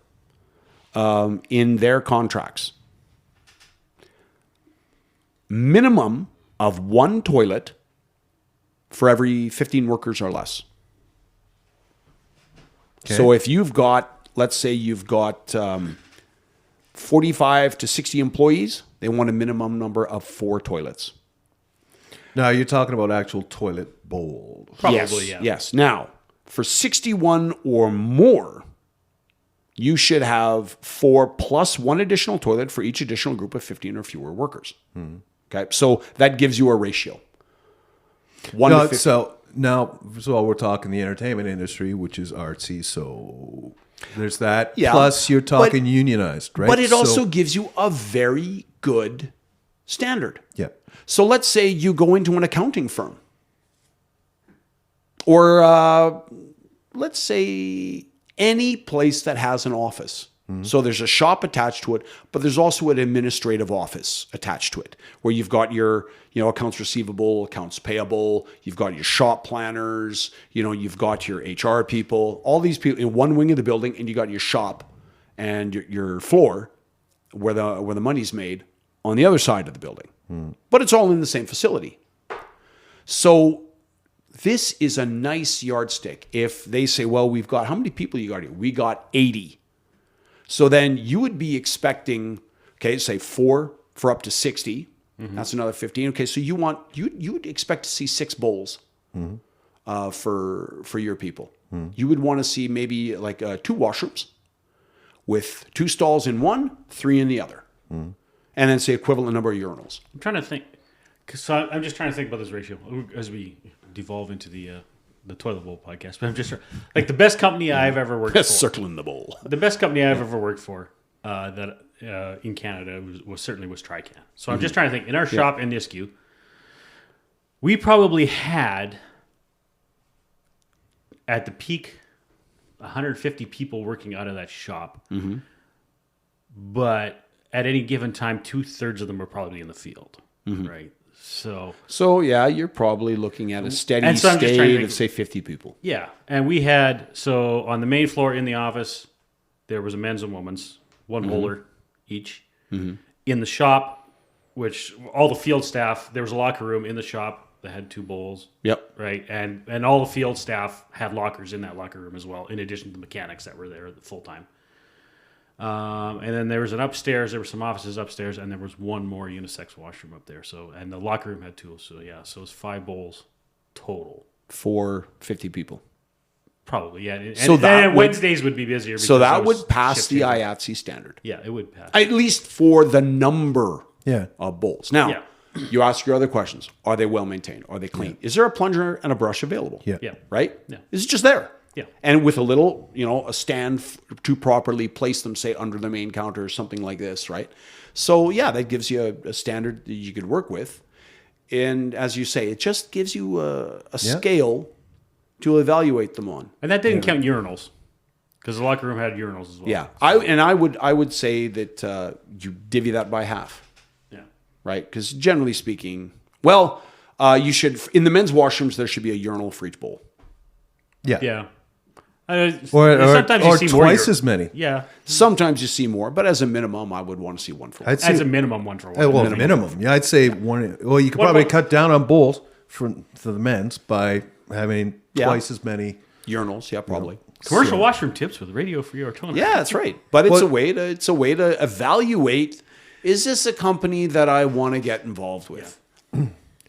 in their contracts. Minimum of 1 toilet for every 15 workers or less. Okay. So if you've got, let's say you've got 45 to 60 employees, they want a minimum number of 4 toilets. Now you're talking about actual toilet bowls. Probably, Yes, yeah. yes. Now, for 61 or more, you should have 4 plus 1 additional toilet for each additional group of 15 or fewer workers. Okay, so that gives you a ratio. 1 to 15. So now, first of all, we're talking the entertainment industry, which is artsy. So there's that. Yeah, Plus, you're talking but- unionized, right? But it So- also gives you a very good standard. yeah. So let's say you go into an accounting firm, or let's say any place that has an office. So there's a shop attached to it, but there's also an administrative office attached to it, where you've got your, accounts receivable, accounts payable, you've got your shop planners, you've got your HR people, all these people in one wing of the building, and you got your shop and your floor where the money's made on the other side of the building. But it's all in the same facility. So this is a nice yardstick. If they say, well, we've got, how many people you got here? We got 80. So then you would be expecting, okay, say 4 for up to 60. That's another 15. Okay, so you would expect to see 6 bowls for your people. You would want to see maybe like 2 washrooms with 2 stalls in one, 3 in the other. And then say equivalent number of urinals. I'm trying to think, because I'm just trying to think about this ratio as we devolve into the toilet bowl podcast. But I'm just like the best company I've ever worked for. Circling the bowl. The best company I've ever worked for that in Canada was Trican. So I'm just trying to think in our shop in Nisku, we probably had at the peak 150 people working out of that shop, but at any given time, 2/3 of them are probably in the field, right? So yeah, you're probably looking at a steady And so I'm just trying to state think- of say 50 people. yeah, and we had on the main floor in the office, there was a men's and women's, 1 bowler each. In the shop, which all the field staff, there was a locker room in the shop that had 2 bowls. Yep. Right, and all the field staff had lockers in that locker room as well, in addition to the mechanics that were there full time. And then there was an upstairs. There were some offices upstairs, and there was 1 more unisex washroom up there. So, and the locker room had 2. So yeah, so it was 5 bowls total. For 50 people. Probably, yeah. And, So that and would- Wednesdays would be busier. So because I that was would pass the shifting. IATSE standard. Yeah, it would pass. At least for the number Yeah. of bowls. Now, Yeah. you ask your other questions. Are they well maintained? Are they clean? Is there a plunger and a brush available? Yeah. Yeah. Right? Yeah. Is it just there? Yeah. And with a little, a stand to properly place them, say, under the main counter or something like this, right? So, yeah, that gives you a standard that you could work with. And as you say, it just gives you a scale to evaluate them on. And that didn't count urinals, because the locker room had urinals as well. Yeah. I would say that you divvy that by half, Yeah. right? Because generally speaking, you should, in the men's washrooms, there should be a urinal for each bowl. Yeah. Yeah. Or sometimes you see more twice as many. Yeah. Sometimes you see more, but as a minimum, I would want to see 1 for 1. I'd say, As a minimum 1 for 1. well, minimum. Yeah, I'd say 1. Well, you could What probably about- cut down on bowls for the men's by having Yeah. twice as many. Urinals, yeah, probably. Commercial washroom tips with Radio Free or toilet. Yeah, that's right. But it's What- a way to evaluate, is this a company that I want to get involved with?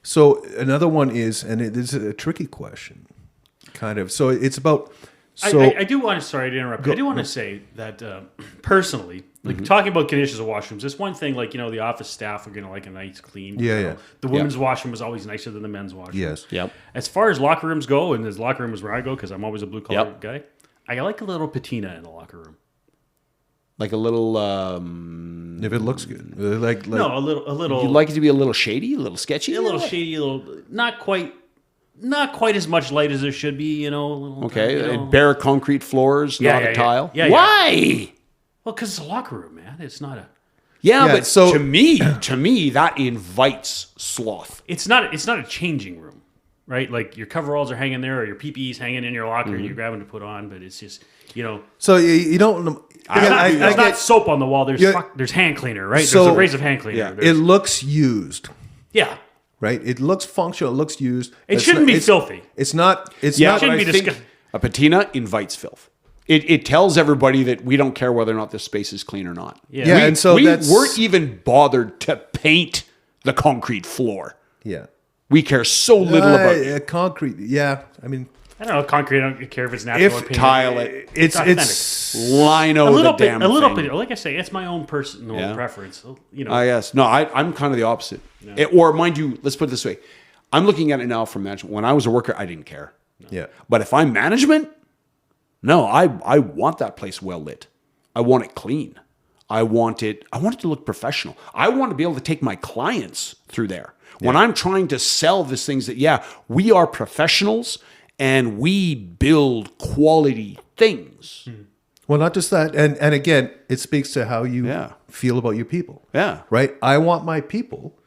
So another one is, and it is a tricky question, kind of. So it's about. So I do want to, sorry to interrupt. I do want to say that personally, like talking about conditions of washrooms, it's one thing, like, the office staff are going to like a nice clean. Yeah, yeah. The women's washroom was always nicer than the men's washroom. Yes. Yep. As far as locker rooms go, and as locker room is where I go, because I'm always a blue collar Yep. guy, I like a little patina in the locker room. Like a little, if it looks good, like No, a little. you'd like it to be a little shady, a little sketchy? a little shady, a little not quite not quite as much light as there should be, you know. A little, Okay, you know. bare concrete floors, not a tile. Yeah. Why? Well, because it's a locker room, man. It's not a. Yeah, Yeah, but so- to me, that invites sloth. It's not a changing room, right? Like your coveralls are hanging there, or your PPE's hanging in your locker, and you're grabbing to put on. But it's just, you know, So you don't. there's not soap on the wall. There's Yeah. there's hand cleaner, right? So- There's abrasive hand cleaner. Yeah. There's- It looks used, yeah. right? It looks functional. It looks used. It It's shouldn't not- be it's- filthy. It's not. It's Yeah, not. shouldn't but be I think discuss- a patina invites filth. It tells everybody that we don't care whether or not this space is clean or not. Yeah. Yeah, we, and so we that's- weren't even bothered to paint the concrete floor. Yeah. We care so little about concrete. Yeah, I mean, I don't know, concrete. I don't care if it's natural or painted. tile it, it's authentic. lino a little the bit, damn a little thing. bit. Like I say, it's my own personal Yeah. preference. You know, Yes. No, I'm kind of the opposite. Or mind you, let's put it this way. I'm looking at it now from management. When I was a worker, I didn't care. yeah. But if I'm management, no, I want that place well lit. I want it clean. I want it to look professional. I want to be able to take my clients through there. When I'm trying to sell these things that, yeah, we are professionals and we build quality things. Well, not just that, and again, it speaks to how you Yeah. feel about your people. Yeah. Right. I want my people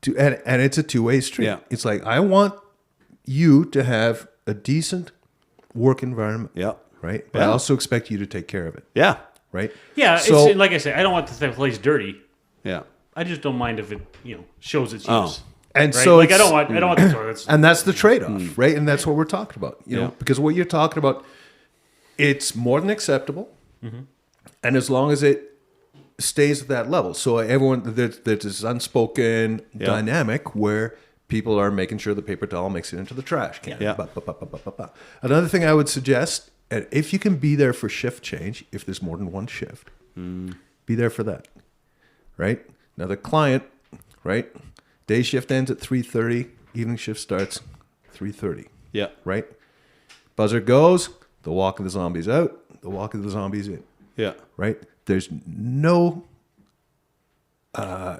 to, and it's a two-way street. Yeah. It's like I want you to have a decent work environment. Yeah. Right. But I Yeah. also expect you to take care of it. Yeah. Right. yeah. So It's like I say, I don't want the place dirty. Yeah. I just don't mind if it, you know, shows its Oh. use. and Right? so like I it's- don't want the toilets. and that's the trade-off, right? And that's what we're talking about, you know, Yeah. because what you're talking about, it's more than acceptable, and as long as it stays at that level, so everyone there's this unspoken dynamic where people are making sure the paper towel makes it into the trash can. Yeah. Ba, ba, ba, ba, ba, ba, ba. Another thing I would suggest, and if you can be there for shift change, if there's more than one shift, be there for that, right? Now the client, right? Day shift ends at 3:30. Evening shift starts 3:30. Yeah. Right. Buzzer goes. The walk of the zombies out. The walk of the zombies in. Yeah. Right. There's no.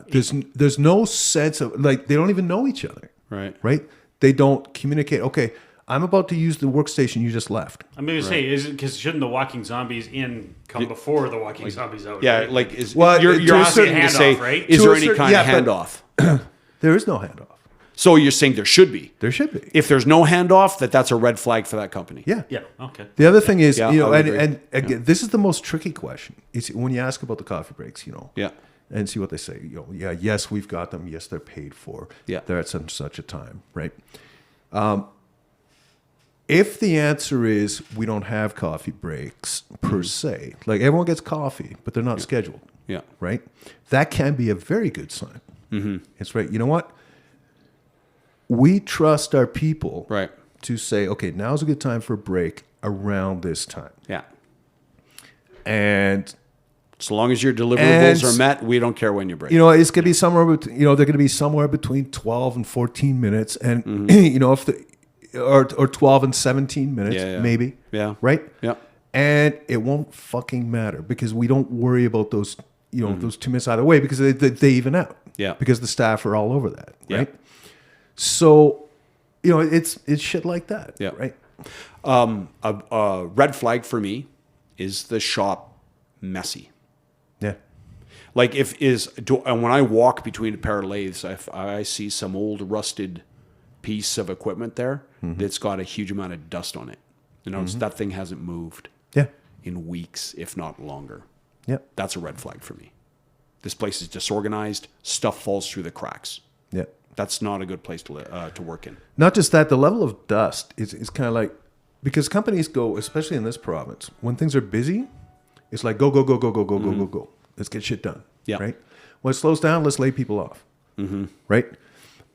There's no sense of like they don't even know each other. Right. Right. They don't communicate. Okay, I'm about to use the workstation you just left. I'm going to say, is it because shouldn't the walking zombies in come before the walking zombies out? Yeah. right? Like, is Well, you're to a asking certain me to say, handoff, right? is To there a any certain- kind of yeah, but- handoff? There is no handoff. So you're saying there should be. There should be. If there's no handoff, that's a red flag for that company. Yeah. Yeah. Okay. The other thing is, Yeah, you know, I would and agree. again, this is the most tricky question. It's when you ask about the coffee breaks, you know, Yeah. and see what they say. You know, yeah, yes, we've got them. Yes, they're paid for. Yeah. They're at such a time, right? If the answer is we don't have coffee breaks per se, like everyone gets coffee, but they're not scheduled, Yeah. right? That can be a very good sign. It's right. You know what? We trust our people Right. to say, okay, now's a good time for a break around this time. Yeah. And So long as your deliverables And- are met, we don't care when you break. you know, it's gonna be somewhere between, you know, they're gonna be somewhere between 12 and 14 minutes, and you know, if the or 12 and 17 minutes, Yeah, yeah. maybe, Yeah. right, Yeah. and it won't fucking matter because we don't worry about those, you know, those 2 minutes either way because they even out, Yeah. because the staff are all over that, Yeah. right? So, you know, it's shit like that, Yeah. right? A red flag for me is the shop messy. Yeah, Like and when I walk between a pair of lathes, I see some old rusted piece of equipment there that's got a huge amount of dust on it. You know, that thing hasn't moved yeah, in weeks, if not longer. yeah, That's a red flag for me. This place is disorganized. Stuff falls through the cracks. yeah. That's not a good place to work in. Not just that, the level of dust is kind of like, because companies go, especially in this province, when things are busy, it's like go, go, go, go, go, go, go, go, go. Let's get shit done. Yeah. Right? When it slows down, let's lay people off. Right?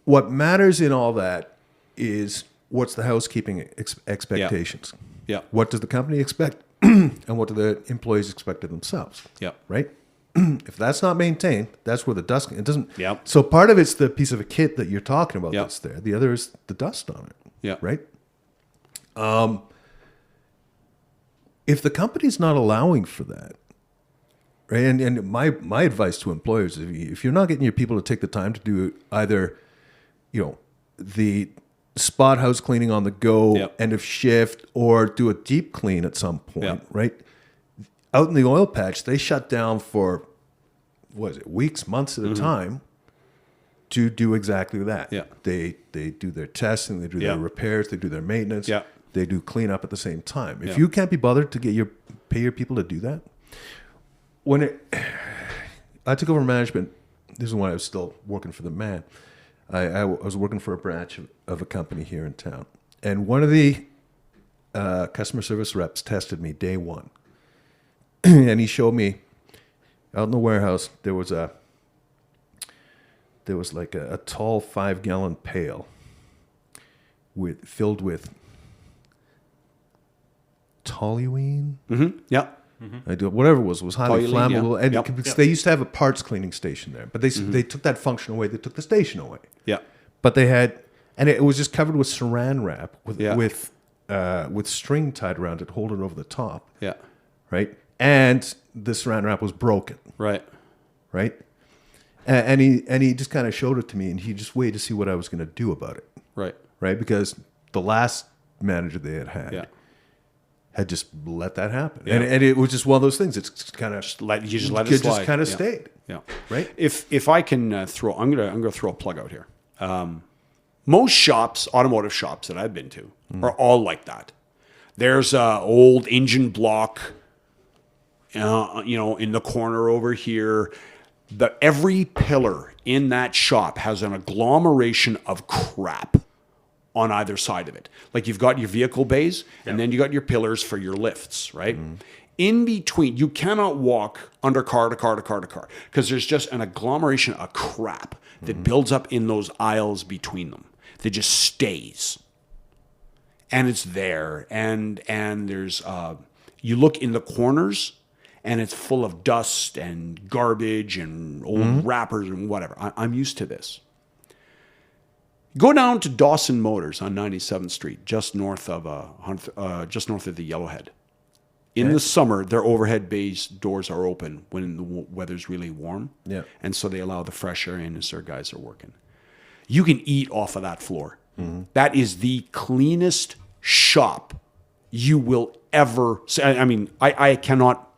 What matters in all that is what's the housekeeping expectations. Yeah. What does the company expect? And what do the employees expect of themselves? Yeah. Right? If that's not maintained, that's where the dust, it doesn't. Yep. So part of it's the piece of a kit that you're talking about Yep. that's there. The other is the dust on it. Yeah. Right? If the company's not allowing for that, right? And my advice to employers, if you're not getting your people to take the time to do either, you know, the spot house cleaning on the go, Yep. end of shift, or do a deep clean at some point, Yep. right? Out in the oil patch, they shut down for, what is it, weeks, months at a time to do exactly that. Yeah. They do their testing, they do their Yeah. repairs, they do their maintenance, Yeah. they do cleanup at the same time. If Yeah. you can't be bothered to pay your people to do that, I took over management, this is when I was still working for the man. I was working for a branch of a company here in town. And one of the customer service reps tested me day one. And he showed me out in the warehouse, there was like a tall 5-gallon pail filled with toluene. Yeah. I do whatever it was highly Toluene, flammable, yeah. and Yep. because they used to have a parts cleaning station there, but they took that function away. They took the station away, Yeah. but they had, and it was just covered with Saran wrap Yeah. with string tied around it, hold it over the top, Yeah. right? And the Saran wrap was broken, Right. right? And he just kind of showed it to me, and he just waited to see what I was going to do about it, Right. right? Because the last manager they had Yeah. had just let that happen, Yeah. and it was just one of those things. It's kind of Let it slide. just kind of Yeah. stayed, Yeah. right? If I can I'm gonna throw a plug out here. Most shops, automotive shops that I've been to, are all like that. There's a old engine block, in the corner over here. Every pillar in that shop has an agglomeration of crap on either side of it. Like you've got your vehicle bays, and then you got your pillars for your lifts, right? In between, you cannot walk under car to car to car to car because there's just an agglomeration of crap that builds up in those aisles between them. That just stays, and it's there. And there's you look in the corners, and it's full of dust and garbage and old wrappers and whatever. I'm used to this. Go down to Dawson Motors on 97th Street, just north of the Yellowhead. In the summer, their overhead bays doors are open when the weather's really warm. Yeah. And so they allow the fresh air in as their guys are working. You can eat off of that floor. That is the cleanest shop you will ever see. I mean, I cannot.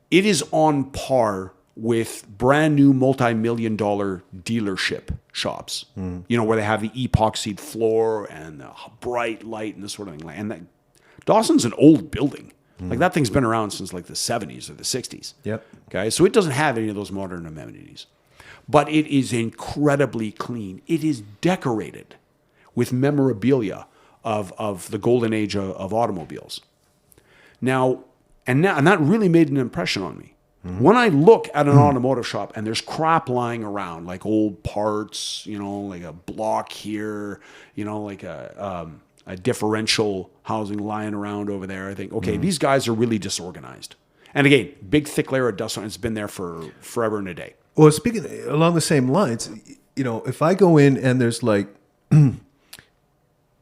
It is on par with brand new multi-million-dollar dealership shops. Where they have the epoxied floor and the bright light and this sort of thing. And Dawson's an old building. Like that thing's been around since like the 70s or the 60s. Yep. Okay, so it doesn't have any of those modern amenities. But it is incredibly clean. It is decorated with memorabilia of the golden age of automobiles. Now, and that really made an impression on me. When I look at an automotive shop and there's crap lying around, like old parts, like a block here, like a differential housing lying around over there, I think, okay, these guys are really disorganized. And again, big thick layer of dust on it. It's been there for forever and a day. Well, speaking along the same lines, if I go in and there's like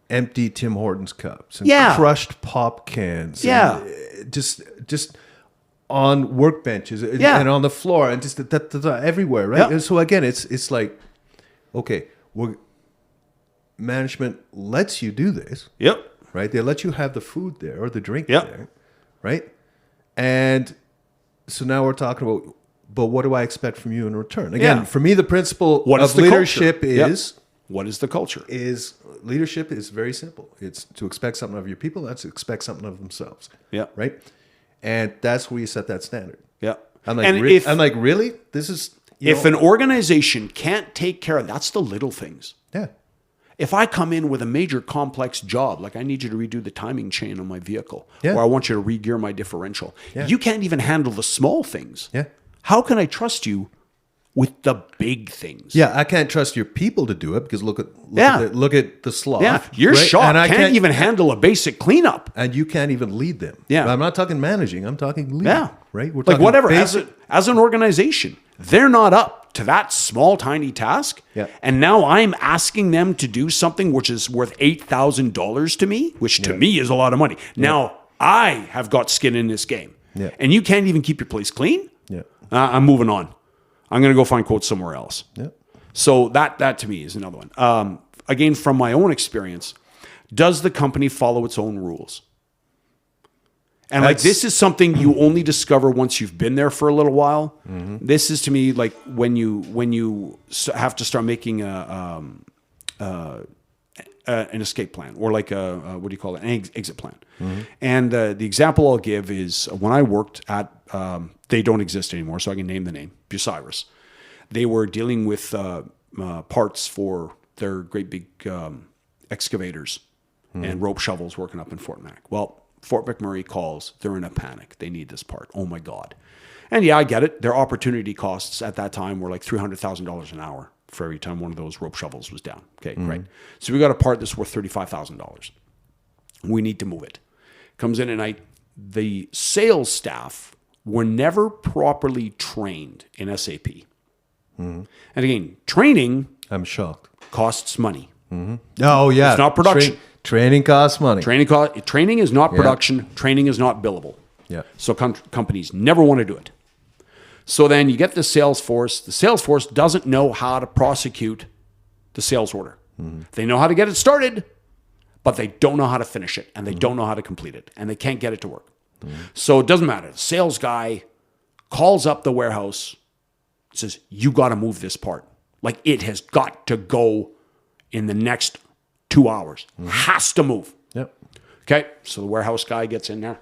empty Tim Hortons cups and crushed pop cans, and just on workbenches and on the floor and just everywhere, right? Yeah. And so again, it's like, okay, management lets you do this, Yep. right? They let you have the food there or the drink Yep. there, right? And so now we're talking about, but what do I expect from you in return? Again, for me, the principle of leadership is what is the culture? Leadership is very simple. It's to expect something of your people. That's to expect something of themselves. Yeah. Right. And that's where you set that standard. Yeah. I'm like, and really? This is if an organization can't take care of that's the little things. Yeah. If I come in with a major complex job, like I need you to redo the timing chain on my vehicle, Yeah. or I want you to re-gear my differential, Yeah. you can't even handle the small things. Yeah. How can I trust you with the big things? Yeah, I can't trust your people to do it because look at the sloth. Yeah, your right? shop And I can't even handle a basic cleanup. and you can't even lead them. Yeah. I'm not talking managing. I'm talking leading. Yeah. Right. We're Like talking whatever. basic- As an organization, they're not up to that small, tiny task. Yeah. And now I'm asking them to do something which is worth $8,000 to me, which to me is a lot of money. Now I have got skin in this game. Yeah. And you can't even keep your place clean? Yeah. I'm moving on. I'm going to go find quotes somewhere else. Yeah. So that to me is another one. again, from my own experience, does the company follow its own rules? And like, this is something you only discover once you've been there for a little while. This is, to me, like when you have to start making an escape plan, or like what do you call it, an exit plan. And the example I'll give is when I worked at, they don't exist anymore, so I can name the name, Bucyrus. They were dealing with parts for their great big excavators and rope shovels working up in Fort Mac. Well, Fort McMurray calls. They're in a panic. They need this part. Oh my God. And yeah, I get it. Their opportunity costs at that time were like $300,000 an hour for every time one of those rope shovels was down. Okay, great. So we got a part that's worth $35,000. We need to move it. Comes in at night. The sales staff were never properly trained in SAP. And again, training, I'm shocked. costs money. Oh yeah, It's not production. Training costs money. Training is not production. Training is not billable. Yeah. So companies never want to do it. So then you get the sales force. The sales force doesn't know how to prosecute the sales order. They know how to get it started, but they don't know how to finish it, and they don't know how to complete it, and they can't get it to work. So it doesn't matter. The sales guy calls up the warehouse, says, you got to move this part. Like, it has got to go in the next 2 hours. Has to move. Yep. Okay, so the warehouse guy gets in there,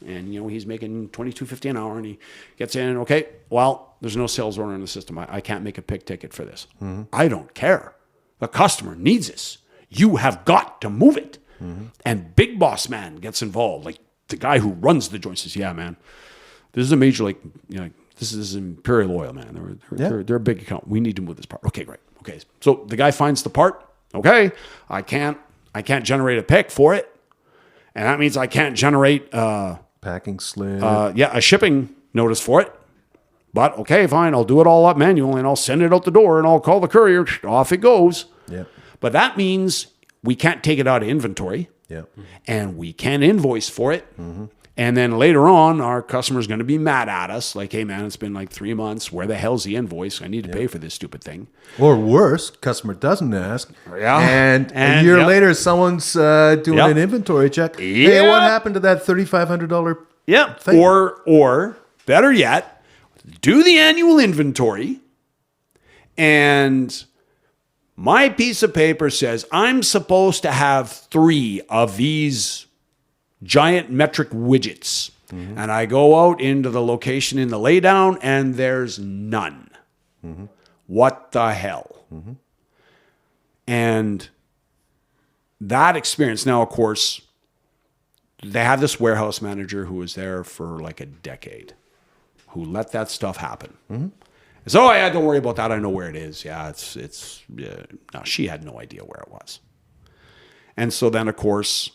and he's making $22.50 an hour, and he gets in. Okay, well, there's no sales order in the system. I can't make a pick ticket for this. I don't care. The customer needs this. You have got to move it. And Big Boss Man gets involved, like the guy who runs the joint says, "Yeah, man, this is a major this is Imperial Oil, man. They're a big account. We need to move this part." Okay, great. Okay, so the guy finds the part. Okay, I can't generate a pick for it, and that means I can't generate Packing slip. a shipping notice for it. But okay, fine, I'll do it all up manually, and I'll send it out the door, and I'll call the courier. Off it goes. Yeah. But that means we can't take it out of inventory, Yeah. and we can't invoice for it. And then later on, our customer's going to be mad at us, like, "Hey, man, it's been like 3 months. Where the hell's the invoice? I need to pay for this stupid thing." Or worse, customer doesn't ask. Yeah. And a And, year yep. later, someone's doing Yep. an inventory check. Hey, what Yep. happened to that $3,500? Yeah. thing? Or better yet, do the annual inventory, and my piece of paper says I'm supposed to have 3 of these giant metric widgets. And I go out into the location in the laydown, and there's none. What the hell? And that experience, now, of course, they had this warehouse manager who was there for like a decade, who let that stuff happen. So, yeah, don't worry about that. I know where it is. Yeah, no, she had no idea where it was. And so then, of course,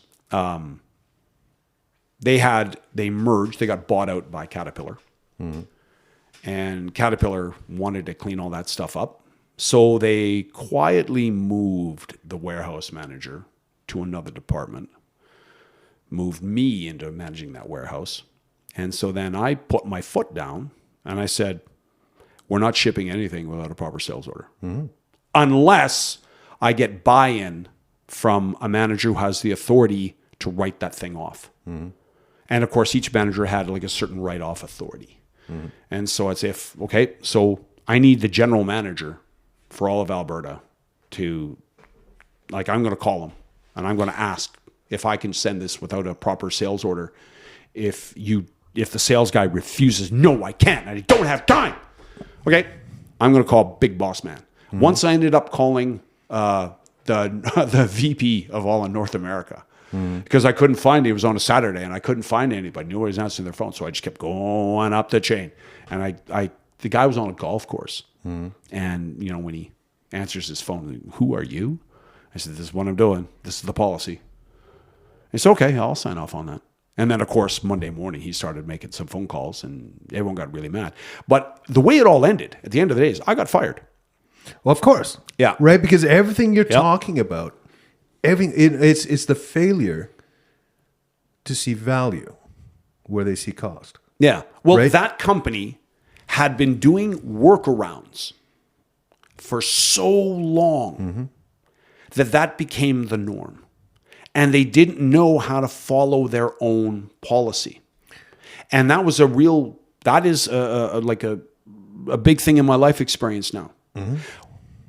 they merged. They got bought out by Caterpillar. And Caterpillar wanted to clean all that stuff up. So they quietly moved the warehouse manager to another department, moved me into managing that warehouse. And so then I put my foot down and I said, we're not shipping anything without a proper sales order. Unless I get buy-in from a manager who has the authority to write that thing off. And of course, each manager had like a certain write-off authority. And so I'd say, so I need the general manager for all of Alberta to, like, I'm going to call him and I'm going to ask if I can send this without a proper sales order. If the sales guy refuses, no, I can't, and I don't have time. Okay, I'm going to call Big Boss Man. Once I ended up calling the VP of all in North America, because I couldn't find, it was on a Saturday, and I couldn't find anybody. Nobody was answering their phone, so I just kept going up the chain. And the guy was on a golf course, and when he answers his phone, "Who are you?" I said, "This is what I'm doing. This is the policy." It's okay. I'll sign off on that. And then, of course, Monday morning, he started making some phone calls, and everyone got really mad. But the way it all ended, at the end of the day, is I got fired. Well, of course. Yeah. Right? Because everything you're talking about, it's the failure to see value where they see cost. Yeah. Well, Right? that company had been doing workarounds for so long that became the norm. And they didn't know how to follow their own policy. And that was that is a big thing in my life experience now. Mm-hmm.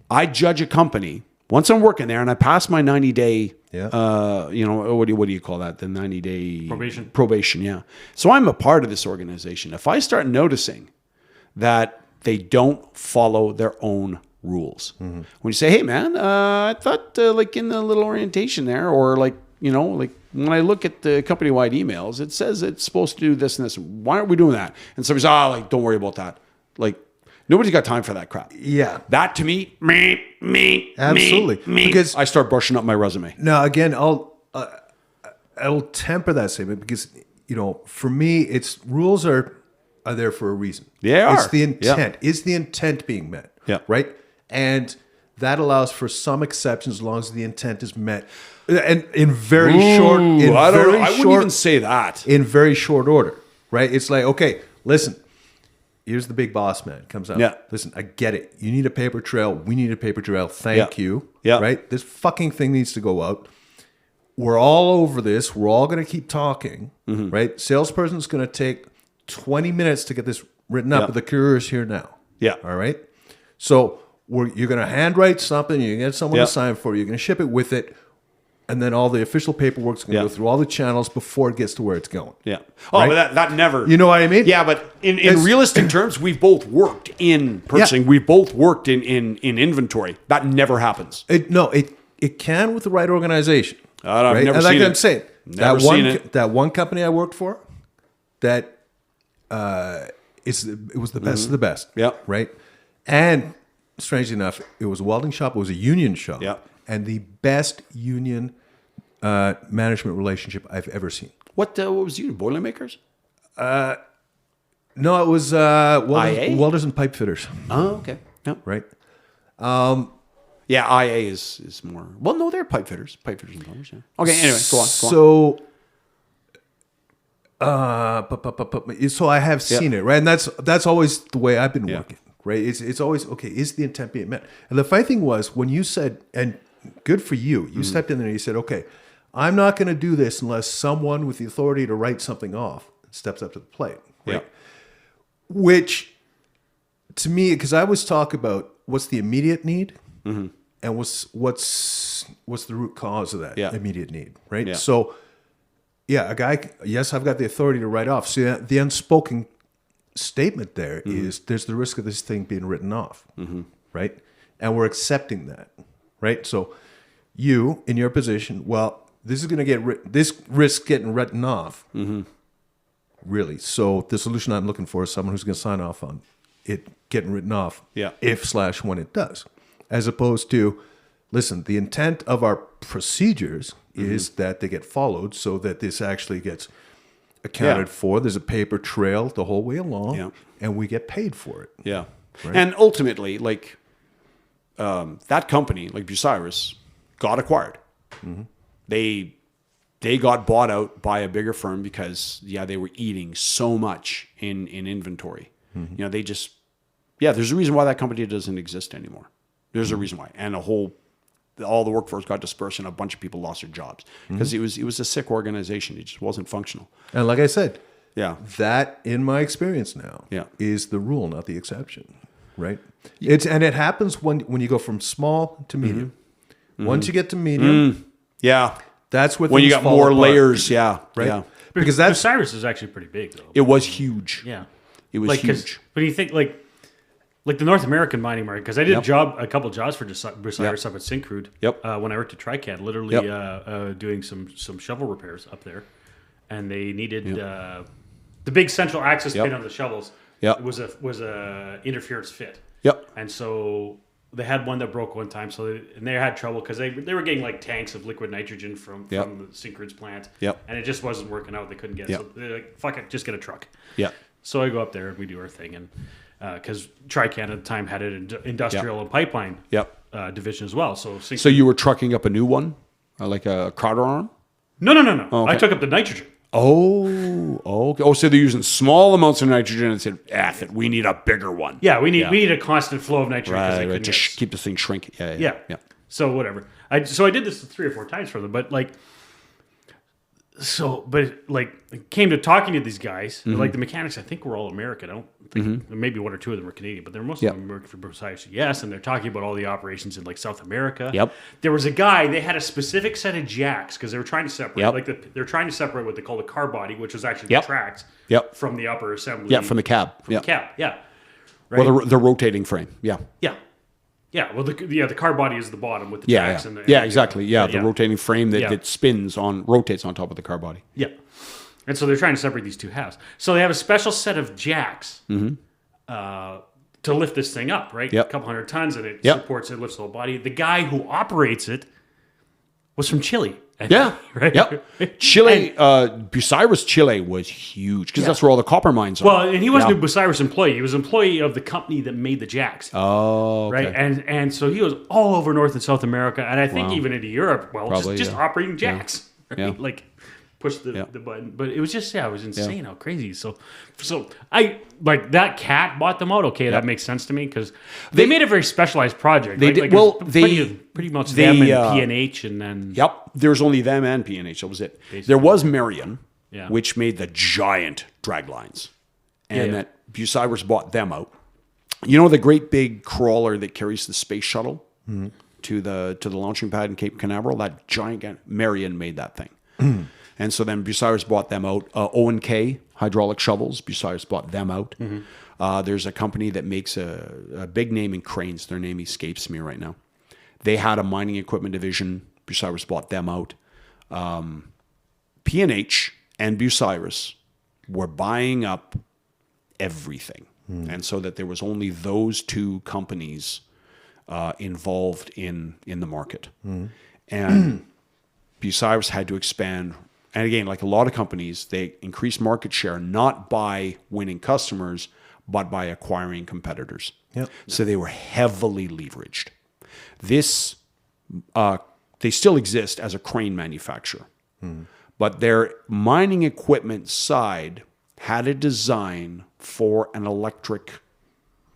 I judge a company once I'm working there and I pass my 90-day, what do you call that? The 90-day probation. Yeah. So I'm a part of this organization. If I start noticing that they don't follow their own rules, when you say, hey man, I thought like in the little orientation there, or like, like when I look at the company-wide emails, it says it's supposed to do this and this. Why aren't we doing that? And somebody's, like, don't worry about that. Like, nobody's got time for that crap. Yeah. That to me, absolutely. Because I start brushing up my resume. Now, again, I'll temper that statement because, for me, rules are there for a reason. They are. It's the intent. Yeah. Is the intent being met? Yeah. Right? And that allows for some exceptions as long as the intent is met. And in very short... I wouldn't even say that. In very short order, right? It's like, okay, listen, here's the big boss man comes out. Yeah. Listen, I get it. You need a paper trail. We need a paper trail. Thank you. Yeah. Right? This fucking thing needs to go out. We're all over this. We're all going to keep talking, right? Salesperson's going to take 20 minutes to get this written up, but the courier is here now. Yeah. All right? So you're going to handwrite something. You're going to get someone to sign for it. You're going to ship it with it. And then all the official paperwork's going to go through all the channels before it gets to where it's going. Yeah. Oh, right? but that never... You know what I mean? Yeah, but in realistic terms, we've both worked in purchasing. Yeah. We've both worked in inventory. That never happens. It can with the right organization. I've right? never and seen like it. I'm saying, that one company I worked for, it was the best of the best. Yeah. Right? And strangely enough, it was a welding shop. It was a union shop. Yeah. And the best union management relationship I've ever seen. What was you? Boilermakers? No, it was welders and pipe fitters. Oh, okay. Yep. Right. Yeah, IA is more. Well, no, they're pipe fitters and plumbers. Yeah. Okay. Anyway, go on. So I have seen it, right? And that's always the way I've been working, right? It's always okay. Is the intent being met? And the funny thing was when you said, and good for you, you stepped in there and you said, okay, I'm not going to do this unless someone with the authority to write something off steps up to the plate, right? Yeah. Which, to me, because I always talk about what's the immediate need and what's the root cause of that immediate need, right? Yeah. So, a guy, yes, I've got the authority to write off. So the unspoken statement there is there's the risk of this thing being written off, right? And we're accepting that, right? So you, in your position, well, this is going to this risk getting written off, really. So the solution I'm looking for is someone who's going to sign off on it getting written off, if/when it does, as opposed to, listen, the intent of our procedures is that they get followed so that this actually gets accounted for. There's a paper trail the whole way along, and we get paid for it. Yeah. Right? And ultimately, like that company, like Bucyrus, got acquired. They got bought out by a bigger firm because they were eating so much in inventory. They just there's a reason why that company doesn't exist anymore. There's a reason why, and all the workforce got dispersed, and a bunch of people lost their jobs because it was a sick organization. It just wasn't functional. And like I said, that in my experience now is the rule, not the exception, right? And it happens when you go from small to medium. Once you get to medium, that's when you got more apart. layers, right? Yeah. Because that Cyrus is actually pretty big, though. It was huge. Yeah, it was huge. But you think like the North American mining market, because I did a couple jobs for Bucyrus up at Syncrude. When I worked at TriCAD, literally doing some shovel repairs up there, and they needed the big central axis pin on the shovels. Was a interference fit. And so they had one that broke one time, and they had trouble because they were getting like tanks of liquid nitrogen from the Syncrude's plant, and it just wasn't working out. They couldn't get it, so they're like, "Fuck it, just get a truck." So I go up there and we do our thing, and because TriCAD at the time had an industrial and pipeline division as well. So you were trucking up a new one, like a Crowder arm? No. Oh, okay. I took up the nitrogen. Oh, okay. Oh, so they're using small amounts of nitrogen and said, "F it, we need a bigger one." Yeah, we need a constant flow of nitrogen. Right, to keep this thing shrinking. Yeah. So whatever. I did this 3 or 4 times for them, but like, it came to talking to these guys. Like the mechanics, I think were all American. I don't think maybe 1 or 2 of them were Canadian, but they're mostly American for Bucyrus. Yes, and they're talking about all the operations in like South America. Yep. There was a guy. They had a specific set of jacks because they were trying to separate. Yep. They're trying to separate what they call the car body, which was actually Yep. the tracks. Yep. From the upper assembly. Yeah, from the cab. The cab. Yeah. Right? Well, the rotating frame. Yeah. Yeah. Yeah, well, the car body is the bottom with the Yeah, tracks. yeah. And Exactly. Yeah, the rotating frame that rotates on top of the car body. Yeah. And so they're trying to separate these 2 halves. So they have a special set of jacks to lift this thing up, right? Yep. A couple hundred tons, and it supports it, lifts the whole body. The guy who operates it was from Chile. Yeah. Right? Yep. Chile, Bucyrus, Chile was huge because that's where all the copper mines are. Well, and he wasn't a Bucyrus employee. He was an employee of the company that made the jacks. Oh, okay. Right? And so he was all over North and South America, and I think even into Europe, Probably, just operating jacks. Right? Yeah. Like, push the button. But it was just, it was insane how crazy. So I, like, that cat bought them out. Okay, that makes sense to me because they made a very specialized project. They right? did. Like, Well, pretty much them and P&H and then... Yep. There's only them and P&H. That was it. Basically. There was Marion, which made the giant drag lines. And that Bucyrus bought them out. You know the great big crawler that carries the space shuttle to the launching pad in Cape Canaveral? That giant... Marion made that thing. And so then Bucyrus bought them out. O&K, hydraulic shovels, Bucyrus bought them out. There's a company that makes a big name in cranes. Their name escapes me right now. They had a mining equipment division. Bucyrus bought them out. P&H and Bucyrus were buying up everything. And so that there was only those 2 companies involved in the market. And Bucyrus had to expand. And again, like a lot of companies, they increased market share not by winning customers, but by acquiring competitors. Yep. So they were heavily leveraged. They still exist as a crane manufacturer, but their mining equipment side had a design for an electric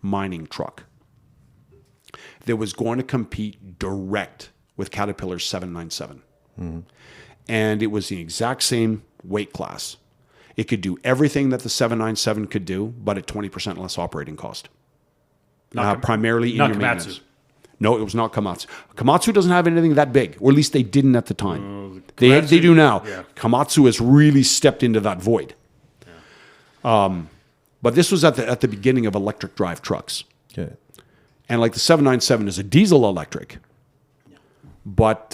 mining truck that was going to compete direct with Caterpillar's 797. And it was the exact same weight class. It could do everything that the 797 could do, but at 20% less operating cost. Primarily in your maintenance. Komatsu. No, it was not Komatsu. Komatsu doesn't have anything that big, or at least they didn't at the time. They do now. Yeah. Komatsu has really stepped into that void. Yeah. But this was at the beginning of electric drive trucks. Okay. And like the 797 is a diesel electric. But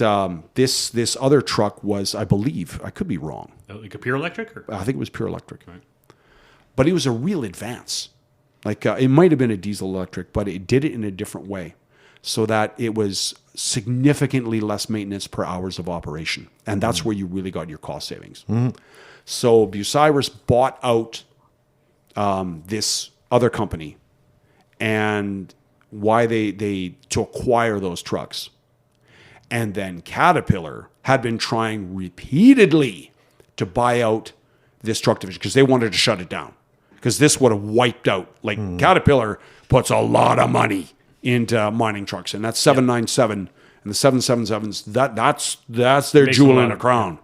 this other truck was, I believe, I could be wrong. Like a pure electric? Or? I think it was pure electric. Right. But it was a real advance. Like it might have been a diesel electric, but it did it in a different way so that it was significantly less maintenance per hours of operation. And that's where you really got your cost savings. So Bucyrus bought out this other company and why they to acquire those trucks. And then Caterpillar had been trying repeatedly to buy out this truck division because they wanted to shut it down. Because this would have wiped out. Like Caterpillar puts a lot of money into mining trucks. And that 797 and the 777s, that's their jewel in a crown.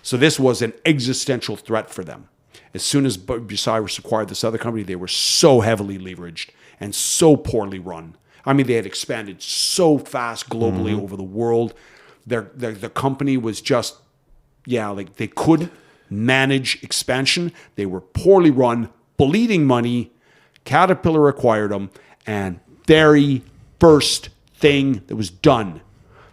So this was an existential threat for them. As soon as Bucyrus acquired this other company, they were so heavily leveraged and so poorly run. I mean, they had expanded so fast globally over the world. The company was just, like they couldn't manage expansion. They were poorly run, bleeding money. Caterpillar acquired them, and very first thing that was done,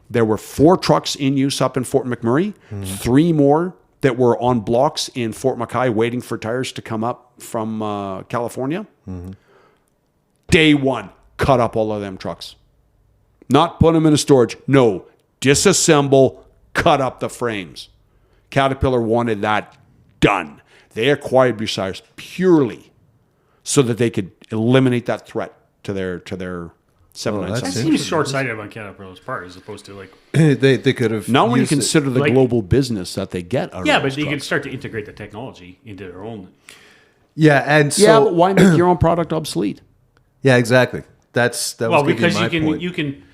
there were 4 trucks in use up in Fort McMurray, 3 more that were on blocks in Fort Mackay waiting for tires to come up from California. Day one, cut up all of them trucks. Not put them in a storage. No, disassemble, cut up the frames. Caterpillar wanted that done. They acquired Bucyrus purely so that they could eliminate that threat to their 797. That seems short-sighted on Caterpillar's part as opposed to like... they could have... Not when you used it. consider the global business that they get out of Yeah, those but you can trucks. start to integrate the technology into their own... Yeah, and so... Yeah, but why make your own product obsolete? Yeah, exactly. That was Well, gonna be because my point. you can...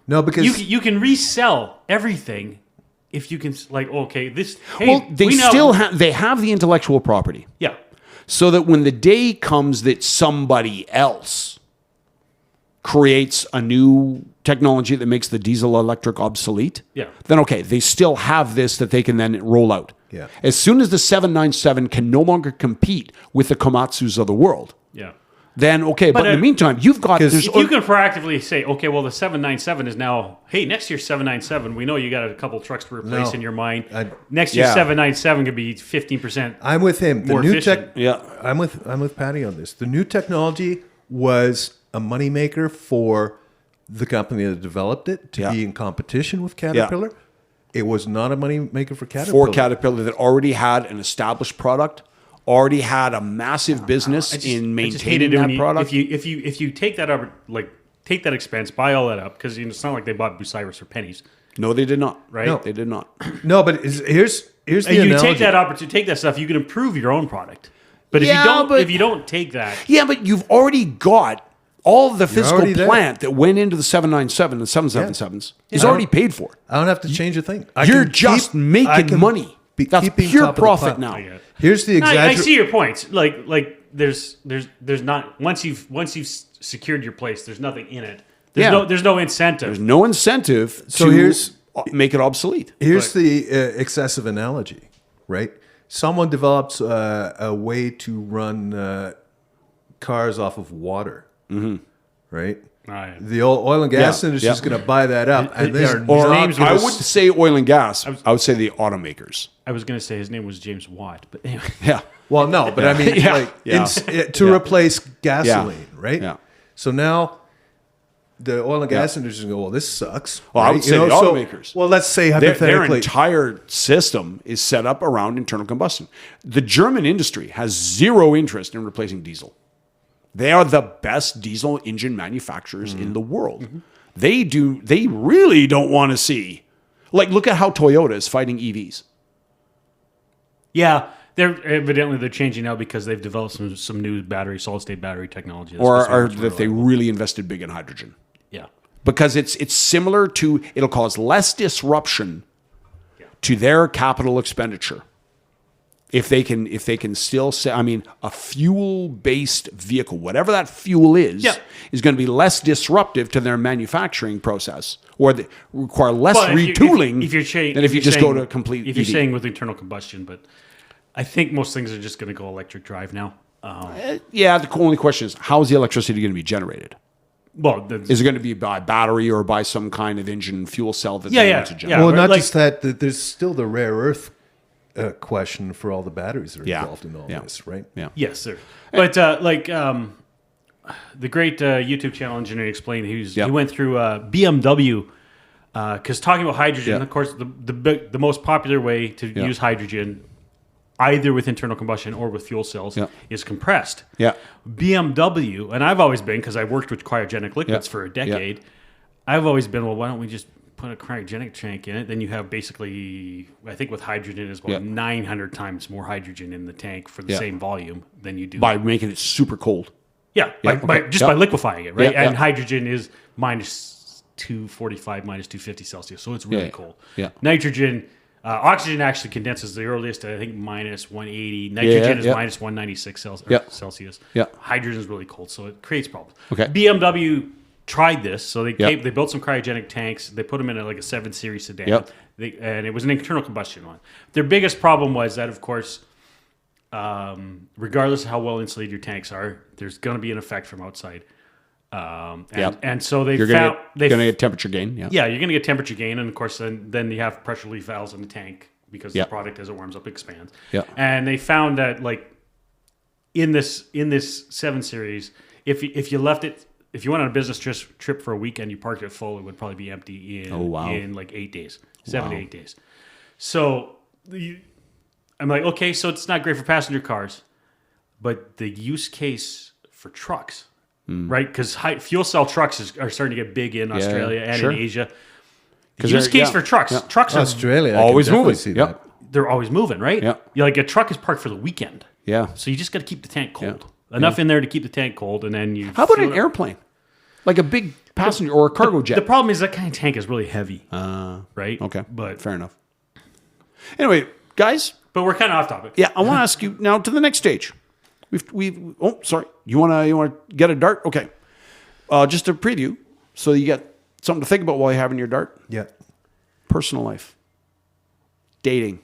No, because you can resell everything if you can like okay this. Hey, Well, they we know- still have they have the intellectual property, yeah. so that when the day comes that somebody else creates a new technology that makes the diesel electric obsolete, Yeah. then okay, they still have this that they can then roll out. Yeah. As soon as the 797 can no longer compete with the Komatsus of the world, Yeah. then okay. But in the uh, meantime, you've got Because there's If you can proactively say, okay, well, the 797 is now, hey, next year's 797, we know you got a couple trucks to replace No. in your mind. I- Next year's Yeah. 797 could be 15%. I'm with him. The More new efficient. tech. Yeah. I'm with Patty on this. The new technology was a moneymaker for the company that developed it to Yeah. be in competition with Caterpillar. It was not a moneymaker for Caterpillar. for Caterpillar that already had an established product, already had a massive business in I just maintaining hated it when that product. if you take that up, like take that expense, buy all that up, because it's not like they bought Bucyrus for pennies, No, they did not. right? No. They did not. No, but here's the And you analogy. take that opportunity, take that stuff, you can improve your own product. But if Yeah, you don't, but- if you don't take that, Yeah, but you've already got all the physical already there. plant that went into the 797 and 777s is Yeah. already paid for. I don't have to change a thing. I You're can just keep- I making can money. be That's keeping pure top of the profit pile. now. I get it. Here's the I exaggeration. see your points. Like there's not once you've secured your place, there's nothing in it. There's no incentive. There's no incentive So to here's- make it obsolete. Here's the excessive analogy, right? Someone develops a way to run cars off of water, right? Right. The oil and gas Yeah, industry is yeah. going to buy that up, and they his- are his not. name's I was- wouldn't say oil and gas. I would say the automakers. I was going to say his name was James Watt, but anyway. Yeah. Well, no, but I mean, Yeah, like yeah, to yeah. replace gasoline, right? Yeah. So now the oil and gas industry go, well, this sucks. Well, I right? would say the automakers. Well, let's say Their hypothetically, entire system is set up around internal combustion. The German industry has zero interest in replacing diesel. They are the best diesel engine manufacturers in the world. They really don't want to see. Like, look at how Toyota is fighting EVs. Yeah, they're changing now because they've developed some new solid state battery technology. that's Or supposed to be that they reliable. really invested big in hydrogen. Yeah. Because it's similar to, it'll cause less disruption to their capital expenditure. If they can still say, I mean, a fuel-based vehicle, whatever that fuel is going to be less disruptive to their manufacturing process, or they require less But retooling than than if you just go to complete If you're EV. saying with internal combustion, but I think most things are just going to go electric drive now. Yeah, the only question is, how is the electricity going to be generated? Well, Is it going to be by battery or by some kind of engine fuel cell that Yeah, they yeah, want to yeah. generate? well, not like- just that. There's still the rare earth question for all the batteries that are Yeah. involved in all Yeah. this, right? Yeah. yes, sir. But the great YouTube channel engineer explained he went through BMW because talking about hydrogen, Yeah. of course, the most popular way to use hydrogen, either with internal combustion or with fuel cells, is compressed. Yeah. BMW, and I've always been, because I worked with cryogenic liquids for a decade, I've always been, well, why don't we just put a cryogenic tank in it? Then you have basically, I think with hydrogen is about 900 times more hydrogen in the tank for the same volume than you do. By making it super cold. Yeah, Yeah, by okay. by liquefying it, right? Yeah, and yeah. hydrogen is minus 245, minus 250 Celsius, so it's really Yeah, cold. yeah. Nitrogen, oxygen actually condenses the earliest, I think, minus 180. Nitrogen is yeah. minus 196 Yeah. Celsius. Yeah. Hydrogen is really cold, so it creates problems. Okay. BMW tried this, so they Yeah. they built some cryogenic tanks. They put them in like a 7 Series sedan, Yep. and it was an internal combustion one. Their biggest problem was that, of course, regardless of how well insulated your tanks are, there's going to be an effect from outside. And so they You're found going to get temperature gain. Yeah. yeah, you're going to get temperature gain, and of course, then you have pressure relief valves in the tank because Yeah. the product, as it warms up, expands. Yeah. And they found that, like, in this 7 Series, if you left it, if you went on a business trip for a weekend, you parked it full, it would probably be empty in like 8 days, 7 to 8 days. So I'm like, okay, so it's not great for passenger cars, but the use case for trucks, right? Because fuel cell trucks are starting to get big in Australia and sure. in Asia. The 'Cause use they're- case yeah, for trucks, yeah. trucks are Australia, Always I can definitely moving. See Yep. that. they're always moving, right? Yeah. You're like, a truck is parked for the weekend. Yeah. So you just got to keep the tank cold. Enough in there to keep the tank cold, and then you... How about fill an it up. airplane? Like a big passenger or a cargo jet. The problem is that kind of tank is really heavy, right? Okay, but fair enough. Anyway, guys. But we're kind of off topic. Yeah, I want to ask you now to the next stage. We've. Oh, sorry. You wanna get a dart? Okay. Just a preview, so you get something to think about while you're having your dart. Yeah. Personal life, dating.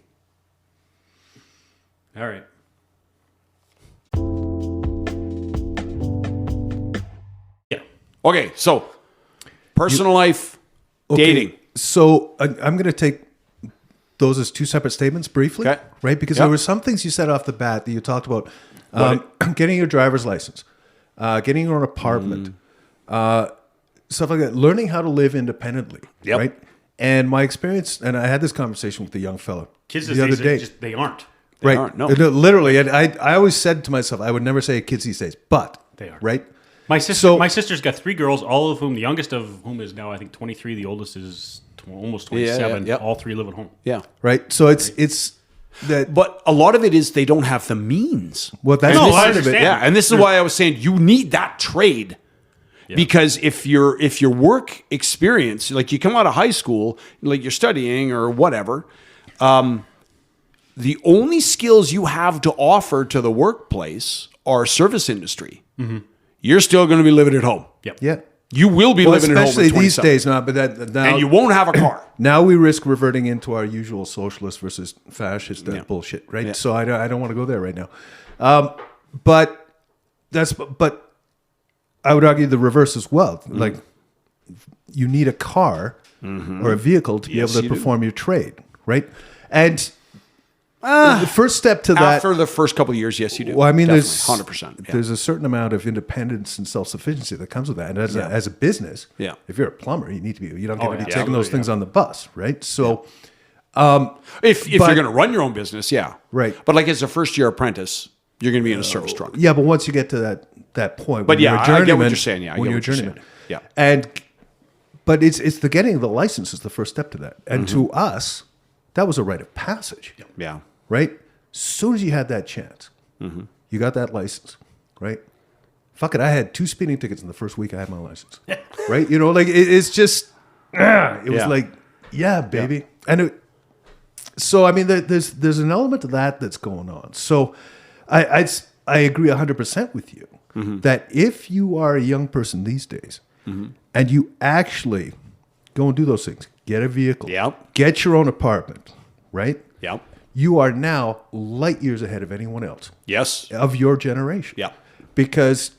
All right. Yeah. Okay, so personal life, dating. So I'm going to take those as two separate statements briefly, Okay. right? Because Yep. there were some things you said off the bat that you talked about getting your driver's license, getting your own apartment, stuff like that, learning how to live independently, Yep. right? And my experience, and I had this conversation with a young fella Kids the these other days, day. they aren't. Right. aren't, no. Literally. And I always said to myself, I would never say kids these days, but They are. right. My sister's got 3 girls, all of whom, the youngest of whom is now, I think, 23. The oldest is almost 27. yeah. All 3 live at home. Yeah. Right. So it's that, But a lot of it is they don't have the means. well, that's No, I part of it. understand. Yeah, and this is why I was saying you need that trade. Because if your work experience, like you come out of high school, like you're studying or whatever, the only skills you have to offer to the workplace are service industry. Mm-hmm. You're still going to be living at home. Yep. Yeah. You will be Well, living at home, especially at these 27. days, not, but that now, And you won't have a car. now we risk reverting into our usual socialist versus fascist Yeah. bullshit, right? Yeah. So I don't want to go there right now. But I would argue the reverse as well. Mm-hmm. Like you need a car or a vehicle to be Yes, able to you do. perform your trade, right? And the first step to that. After the first couple of years, yes, you do. Well, I mean, Definitely, there's 100%. Yeah. There's a certain amount of independence and self-sufficiency that comes with that. And as a business, Yeah. if you're a plumber, you need to be. You don't get to be yeah. taking those things on the bus, right? So, If But- you're going to run your own business, yeah. Right. But like as a first year apprentice, you're going to be in a service truck. yeah, but once you get to that point, But when yeah, you're a I get what journeyman- you're saying. Yeah, I when get you're a what you're journeyman, saying. Yeah. but it's the getting the license is the first step to that. And Mm-hmm. to us, that was a rite of passage. Yeah. Right? As soon as you had that chance, Mm-hmm. you got that license, right? Fuck it, I had 2 speeding tickets in the first week I had my license, right? You know, like it's just, it was Yeah. like, yeah, baby. And so, I mean, there's an element of that that's going on. So I agree 100% with you Mm-hmm. that if you are a young person these days and you actually go and do those things, get a vehicle, Yep. get your own apartment, right? Yep. You are now light years ahead of anyone else Yes. of your generation. Yeah. Because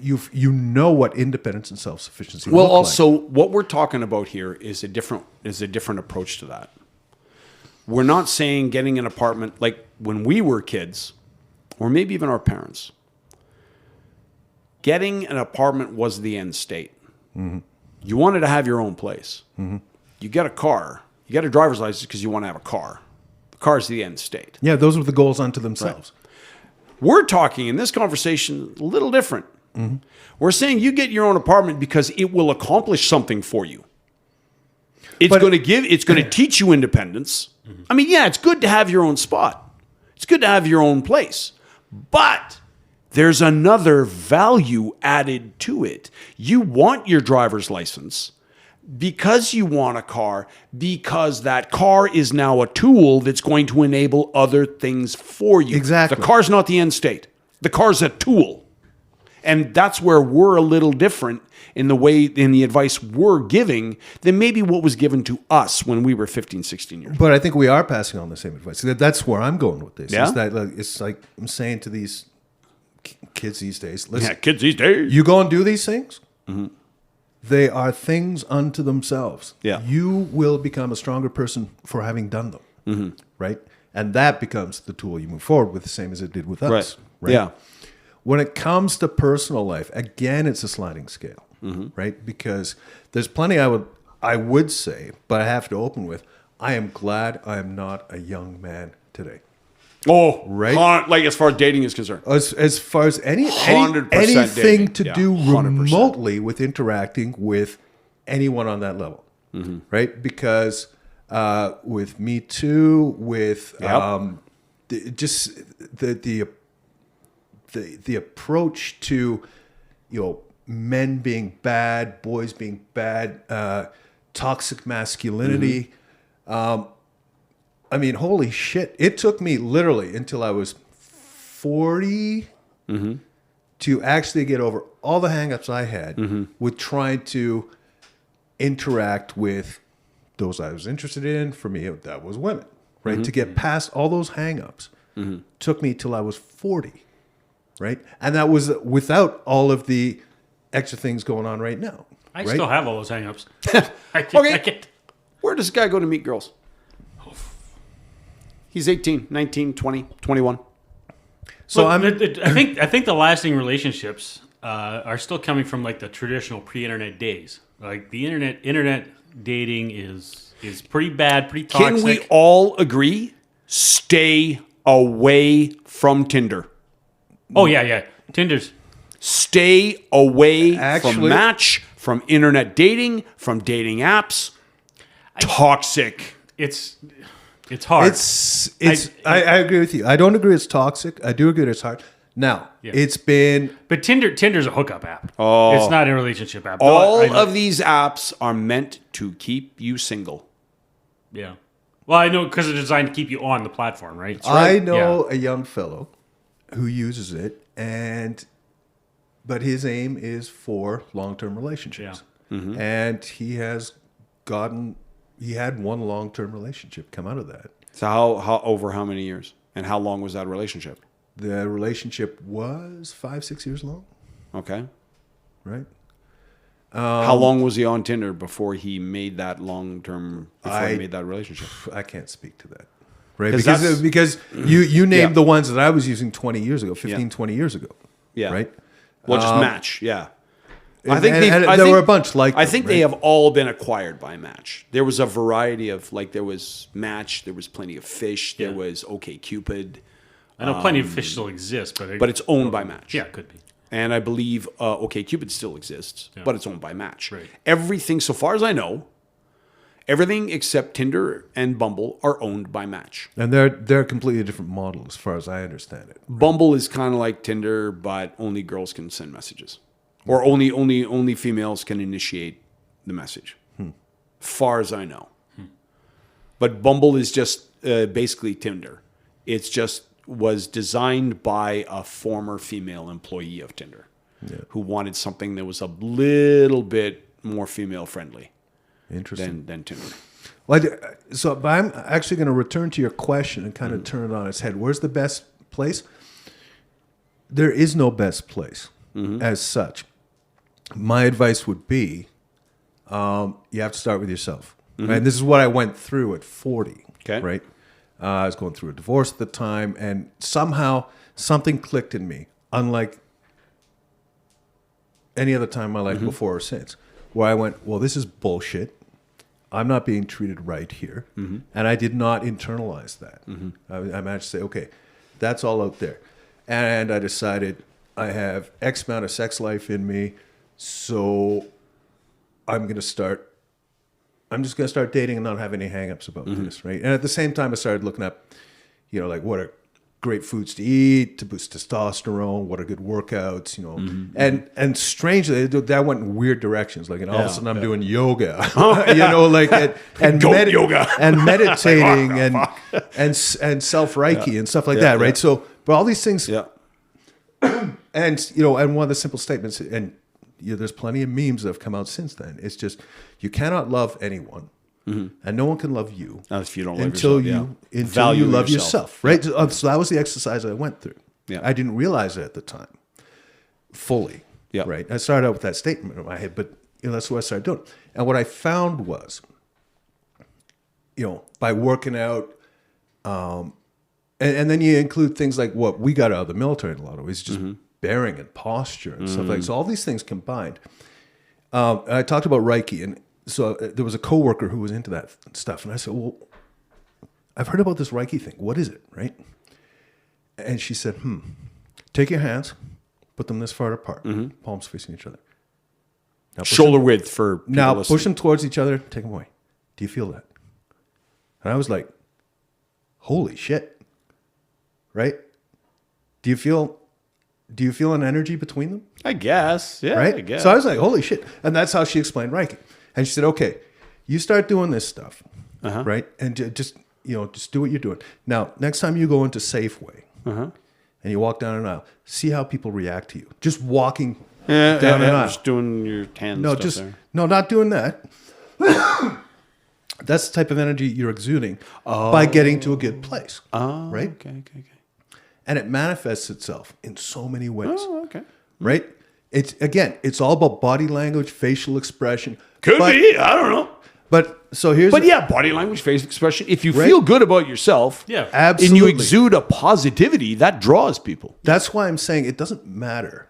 you know what independence and self-sufficiency Well, look also, what we're talking about here is a different approach to that. We're not saying getting an apartment like when we were kids, or maybe even our parents. Getting an apartment was the end state. Mm-hmm. You wanted to have your own place. Mm-hmm. You get a car. You get a driver's license because you want to have a car. The car is the end state. like. Yeah, those were the goals unto themselves. We're talking in this conversation a little different. Mm-hmm. We're saying you get your own apartment because it will accomplish something for you. It's But- going to teach you independence. I mean, yeah, it's good to have your own spot. It's good to have your own place. But there's another value added to it. You want your driver's license because you want a car, because that car is now a tool that's going to enable other things for you. Exactly. The car's not the end state. The car's a tool. And that's where we're a little different in the advice we're giving than maybe what was given to us when we were 15, 16 years old. But I think we are passing on the same advice. That's where I'm going with this. Yeah? Is that it's like I'm saying to these kids these days, listen, Yeah, kids these days. you go and do these things, they are things unto themselves. Yeah. You will become a stronger person for having done them. Right? And that becomes the tool you move forward with, the same as it did with us. Right? Yeah. When it comes to personal life, again, it's a sliding scale, right? Because there's plenty I would say, but I have to open with, I am glad I am not a young man today. Oh, Right? Like as far as dating is concerned. As far as 100% anything dating. to Yeah, do 100%. remotely with interacting with anyone on that level, right? Because with Me Too, with Yep. just the approach to men being bad, boys being bad, toxic masculinity. I mean, holy shit. It took me literally until I was 40 to actually get over all the hangups I had with trying to interact with those I was interested in. For me, that was women, right? To get past all those hangups took me till I was 40, right? And that was without all of the extra things going on right now. I right? still have all those hangups. Okay. Where does this guy go to meet girls? He's 18, 19, 20, 21. So I think the lasting relationships are still coming from like the traditional pre-internet days. Like the internet dating is pretty bad, pretty toxic. Can we all agree? Stay away from Tinder. Oh yeah. Tinder's Stay away from Actually- Match, from internet dating, from dating apps. Toxic. it's hard. I agree with you. I don't agree it's toxic. I do agree it's hard. Now, it's been But Tinder's a hookup app. Oh. It's not a relationship app. All I know- of these apps are meant to keep you single. Yeah. Well, I know because they're designed to keep you on the platform, right? I know a young fellow who uses it, but his aim is for long-term relationships. And he had one long-term relationship come out of that. So how over how many years? And how long was that relationship? The relationship was 5-6 years long, Okay. right? How long was he on Tinder before he made that long-term, before he made that relationship? I can't speak to that. Right? 'Cause Because you named Yeah. the ones that I was using 20 years ago, 15, 20 years ago. Yeah. Right? Well, just Match, yeah. And there were a bunch like I them, think they right? have all been acquired by Match. There was a variety of, like, there was Match, there was Plenty of Fish, there was OkCupid, I know plenty of fish still exist, but it's owned by Match. yeah, it could be. And I believe OkCupid still exists, but it's owned by Match. Right. Everything, so far as I know, everything except Tinder and Bumble are owned by Match. And they're a completely different model as far as I understand it. Bumble is kind of like Tinder, but only girls can send messages, or only females can initiate the message. Far as I know, but Bumble is just basically Tinder. It's just was designed by a former female employee of Tinder, who wanted something that was a little bit more female friendly Interesting. than Tinder. Well, but I'm actually going to return to your question and kind of turn it on its head. Where's the best place? There is no best place as such. My advice would be you have to start with yourself. Right? And this is what I went through at 40. Okay. Right? I was going through a divorce at the time, and somehow something clicked in me, unlike any other time in my life before or since, where I went, well, this is bullshit. I'm not being treated right here. And I did not internalize that. I managed to say, okay, that's all out there. And I decided I have X amount of sex life in me, so I'm just going to start dating and not have any hangups about this, right? And at the same time, I started looking up, like what are great foods to eat to boost testosterone, what are good workouts, and strangely, that went in weird directions. Like, and all of a sudden, I'm doing yoga, Yoga. and meditating and self reiki and stuff like that, right? So, but all these things, and and one of the simple statements, and there's plenty of memes that have come out since then. It's just you cannot love anyone, and no one can love you If you don't love until yourself, you Value love yourself. yourself, right? So that was the exercise I went through. Yeah. I didn't realize it at the time fully. Yeah. Right. I started out with that statement in my head, but that's what I started doing. And what I found was, by working out, and then you include things like what we got out of the military in a lot of ways, just bearing and posture and stuff like that. So all these things combined. I talked about Reiki, and so there was a coworker who was into that stuff, and I said, "Well, I've heard about this Reiki thing. What is it, right?" And she said, "Take your hands, put them this far apart, palms facing each other. Now Shoulder width for people now listening. push them towards each other. Take them away. Do you feel that?" And I was like, "Holy shit!" Right? Do you feel Do you feel an energy between them? I guess. Yeah, Right? I guess. So I was like, holy shit. And that's how she explained Reiki. And she said, okay, you start doing this stuff, right? And just do what you're doing. Now, next time you go into Safeway and you walk down an aisle, see how people react to you. Just walking down an aisle. Just doing your hand stuff there. No, not doing that. That's the type of energy you're exuding by getting to a good place. Oh, right? Okay. And it manifests itself in so many ways. Oh, okay. Right? It's all about body language, facial expression. Could be. I don't know. But body language, face expression. If you feel good about yourself, absolutely, and you exude a positivity, that draws people. That's why I'm saying it doesn't matter.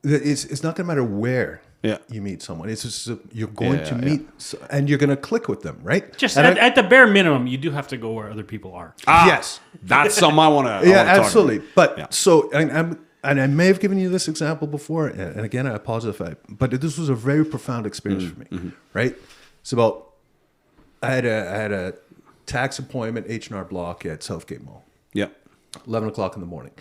It's not going to matter where you meet someone. It's just you're going to meet, and you're going to click with them, right? Just at the bare minimum, you do have to go where other people are. Yes, that's something I want to. Yeah, absolutely. But so, and I may have given you this example before, and again, I apologize, but this was a very profound experience for me, right? It's about I had a tax appointment H&R Block at Southgate Mall. 11 o'clock in the morning.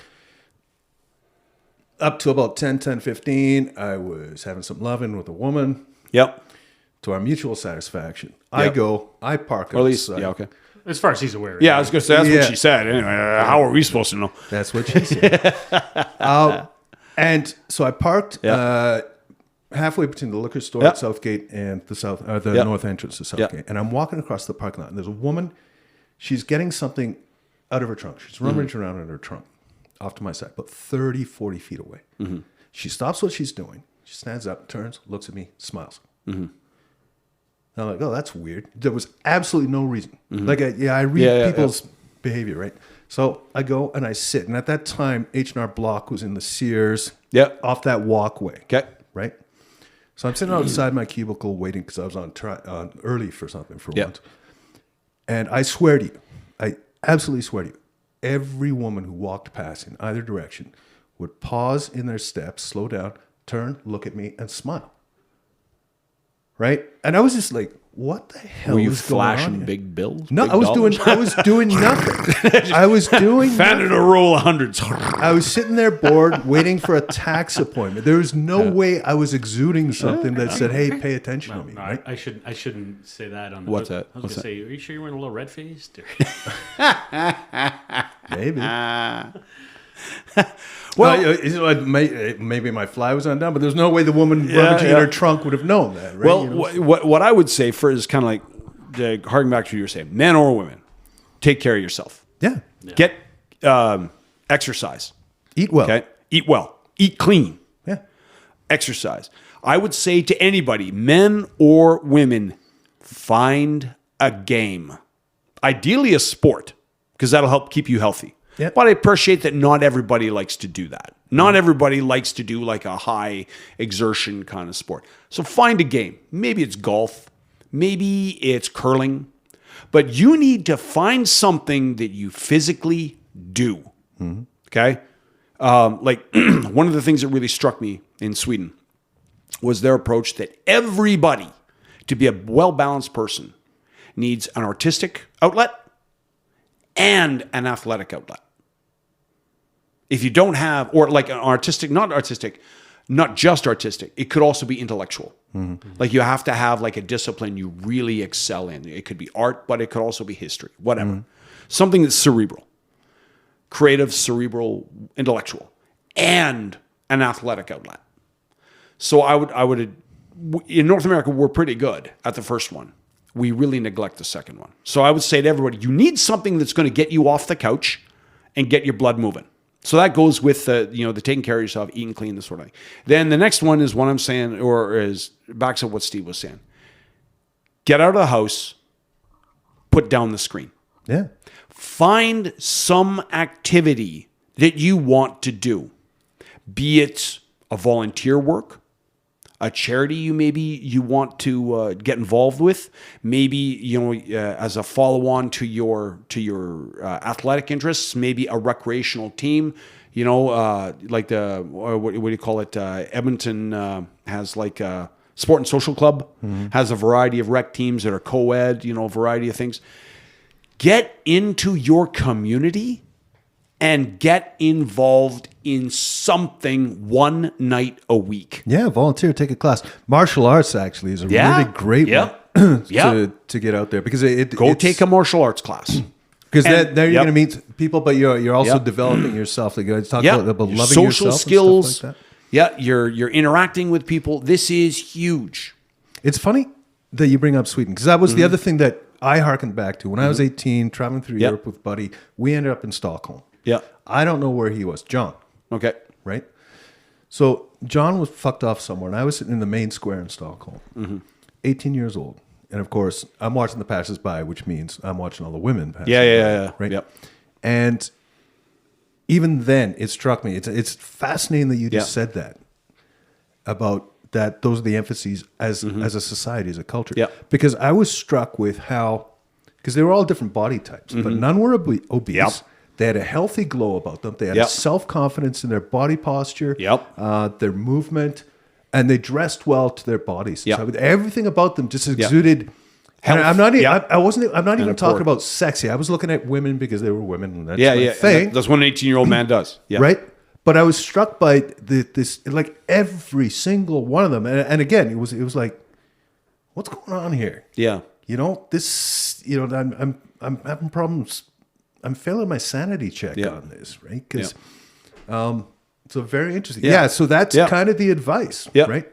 Up to about 10:15, I was having some loving with a woman. To our mutual satisfaction. I park. Or at least, outside. As far as he's aware. Yeah, I was going to say, that's what she said. Anyway, how are we supposed to know? That's what she said. And so I parked halfway between the liquor store at Southgate and the north entrance to Southgate. And I'm walking across the parking lot, and there's a woman. She's getting something out of her trunk. She's rummaging around in her trunk, off to my side, but 30, 40 feet away. She stops what she's doing. She stands up, turns, looks at me, smiles. And I'm like, oh, that's weird. There was absolutely no reason. Like, I read people's behavior, right? So I go and I sit. And at that time, H&R Block was in the Sears, off that walkway. Right? So I'm sitting outside my cubicle waiting because I was on early for something for once. And I swear to you, I absolutely swear to you, every woman who walked past in either direction would pause in their steps, slow down, turn, look at me, and smile. Right? And I was just like, what the hell Were you is going on flashing here? big bills? No, big I was dollars? doing nothing. I was doing Found a roll of hundreds. I was sitting there bored, waiting for a tax appointment. There was no way I was exuding something that said, "Hey, pay attention to me." No, right? I shouldn't say that on. What's that? I was going to say, are you sure you weren't a little red faced? Maybe. Well, maybe my fly was undone, but there's no way the woman rummaging in her trunk would have known that. Right? Well, what I would say for is kind of like harking back to what you were saying, men or women, take care of yourself. Yeah. Get exercise. Eat well. Okay. Eat well. Eat clean. Yeah. Exercise. I would say to anybody, men or women, find a game. Ideally a sport, because that'll help keep you healthy. Yep. But I appreciate that not everybody likes to do that. Not everybody likes to do like a high exertion kind of sport. So find a game. Maybe it's golf. Maybe it's curling. But you need to find something that you physically do. Okay? Like one of the things that really struck me in Sweden was their approach that everybody, to be a well-balanced person, needs an artistic outlet and an athletic outlet. If you don't have, or like an artistic, not just artistic, it could also be intellectual. Like you have to have like a discipline you really excel in. It could be art, but it could also be history, whatever. Something that's cerebral, creative, cerebral, intellectual, and an athletic outlet. So I would, in North America, we're pretty good at the first one. We really neglect the second one. So I would say to everybody, you need something that's going to get you off the couch and get your blood moving. So that goes with the taking care of yourself, eating clean, this sort of thing. Then the next one is what I'm saying, or is backs up what Steve was saying. Get out of the house, put down the screen. Yeah. Find some activity that you want to do. Be it a volunteer work, a charity you want to get involved with, maybe as a follow-on to your athletic interests, maybe a recreational team, like the what do you call it? Edmonton has like a sport and social club, has a variety of rec teams that are co-ed, a variety of things. Get into your community and get involved in something one night a week. Yeah, volunteer, take a class. Martial arts actually is a Yeah. really great Yep. one Yep. to get out there because it's Take a martial arts class. because and- there you're yep. going to meet people, but you're also Yep. developing yourself. Like talk Yeah. about loving Social yourself skills. and stuff like that. Yeah, you're interacting with people. This is huge. It's funny that you bring up Sweden because that was the other thing that I harkened back to when I was 18, traveling through Yep. Europe with Buddy. We ended up in Stockholm. Yeah. I don't know where he was, John, Okay. right? So John was fucked off somewhere, and I was sitting in the main square in Stockholm, 18 years old. And of course, I'm watching the passers-by, which means I'm watching all the women pass Yeah. right? Yep. And even then, it struck me. It's fascinating that you just Yeah. said that about that. Those are the emphases as a society, as a culture. Yeah. Because I was struck with how, because they were all different body types, but none were obese. Yep. They had a healthy glow about them. They had Yep. self-confidence in their body posture, Yep. their movement, and they dressed well to their bodies. Yep. So everything about them just exuded. And Health. I'm not. Yep. I'm not even And talking accord. about sexy. I was looking at women because they were women. And that's Yeah, my yeah. thing. That's what an 18-year-old man does. Yeah. Right? But I was struck by this, like every single one of them. And again, it was like, what's going on here? Yeah. You know, this, you know, I'm having problems. I'm failing my sanity check Yeah. on this, right? Because, so very interesting. Yeah. Yeah. So that's Yeah. kind of the advice, Yeah. right?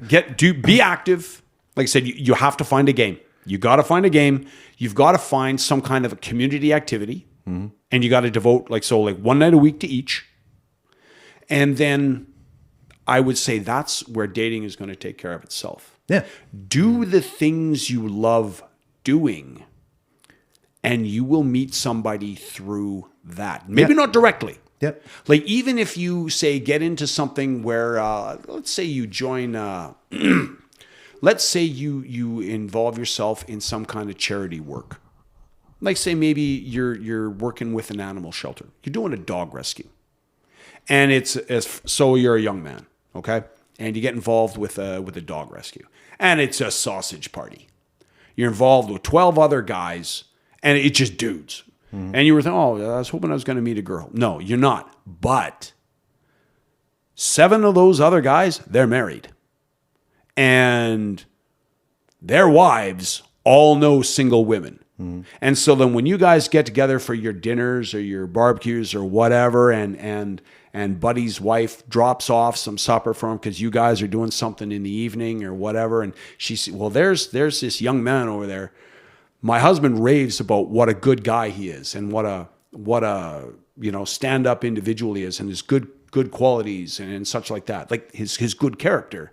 Be active. Like I said, you have to find a game. You got to find a game. You've got to find some kind of a community activity, and you got to devote like one night a week to each. And then I would say that's where dating is going to take care of itself. Yeah. Do the things you love doing, and you will meet somebody through that. Maybe not directly. Yep. Like even if you say get into something where, let's say you join, let's say you involve yourself in some kind of charity work. Like say maybe you're working with an animal shelter. You're doing a dog rescue. And so you're a young man, okay? And you get involved with a dog rescue. And it's a sausage party. You're involved with 12 other guys, and it's just dudes. And you were thinking, I was hoping I was going to meet a girl. No, you're not. But 7 of those other guys, they're married. And their wives all know single women. And so then when you guys get together for your dinners or your barbecues or whatever, and Buddy's wife drops off some supper for him because you guys are doing something in the evening or whatever, and there's this young man over there. My husband raves about what a good guy he is and what a stand-up individual he is and his good qualities and such like that, like his good character.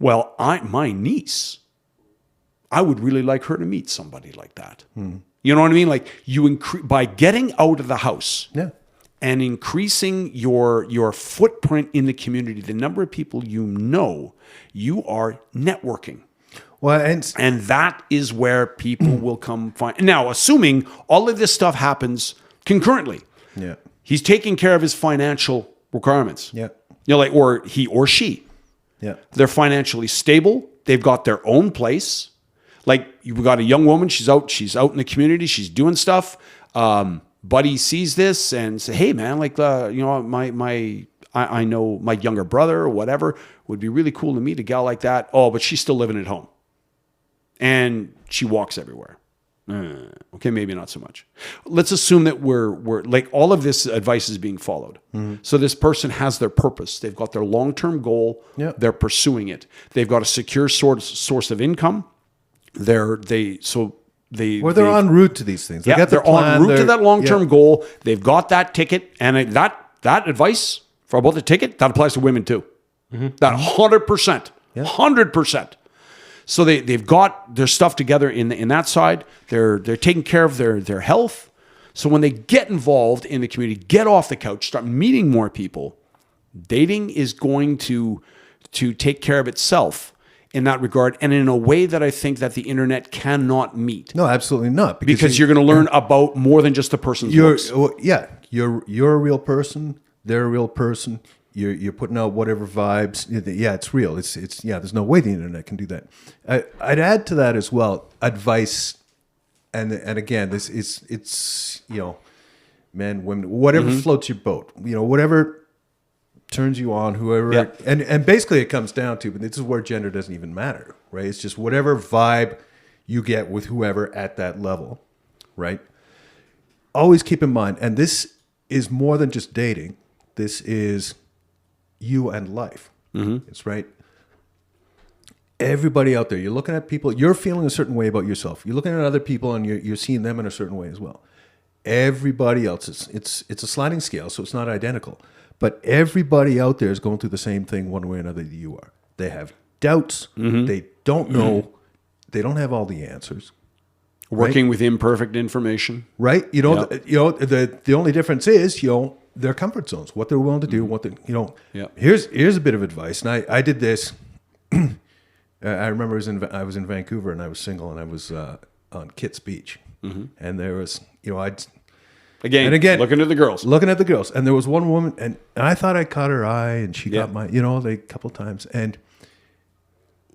Well, my niece, I would really like her to meet somebody like that. You know what I mean? Like by getting out of the house and increasing your footprint in the community, the number of people you know, you are networking. Well, And that is where people will come find. Now, assuming all of this stuff happens concurrently. Yeah. He's taking care of his financial requirements. Yeah. Or he or she. Yeah. They're financially stable. They've got their own place. Like you've got a young woman, she's out in the community, she's doing stuff. Buddy sees this and say, "Hey man, like I know my younger brother or whatever would be really cool to meet a gal like that. Oh, but she's still living at home. And she walks everywhere. Okay, maybe not so much. Let's assume that we're like all of this advice is being followed. So this person has their purpose. They've got their long-term goal. Yep. They're pursuing it. They've got a secure source of income. They're en route to these things. They got the they're en plan, route to they're- that long-term yeah. goal. They've got that ticket, and that advice for about the ticket that applies to women too. That 100%, 100%. So they've got their stuff together in that side. They're taking care of their health. So when they get involved in the community, get off the couch, start meeting more people, dating is going to take care of itself in that regard, and in a way that I think that the internet cannot meet. No, absolutely not. Because you're going to learn about more than just the person's looks. You're a real person. They're a real person. You're putting out whatever vibes. Yeah, it's real. It's there's no way the internet can do that. I'd add to that as well advice, and again, this it's men, women, whatever floats your boat, whatever turns you on, whoever, and basically it comes down to, but this is where gender doesn't even matter, right? It's just whatever vibe you get with whoever at that level, right? Always keep in mind, and this is more than just dating. This is you and life. It's right. Everybody out there, you're looking at people, you're feeling a certain way about yourself. You're looking at other people and you're seeing them in a certain way as well. Everybody else, it's a sliding scale, so it's not identical. But everybody out there is going through the same thing one way or another that you are. They have doubts. They don't know. They don't have all the answers. Working with imperfect information. Right? The only difference is, their comfort zones, what they're willing to do, Here's a bit of advice. And I did this. I remember I was in Vancouver and I was single and I was on Kitts Beach. And there was, Again, looking at the girls. And there was one woman, and I thought I caught her eye, and she got my, a couple times. And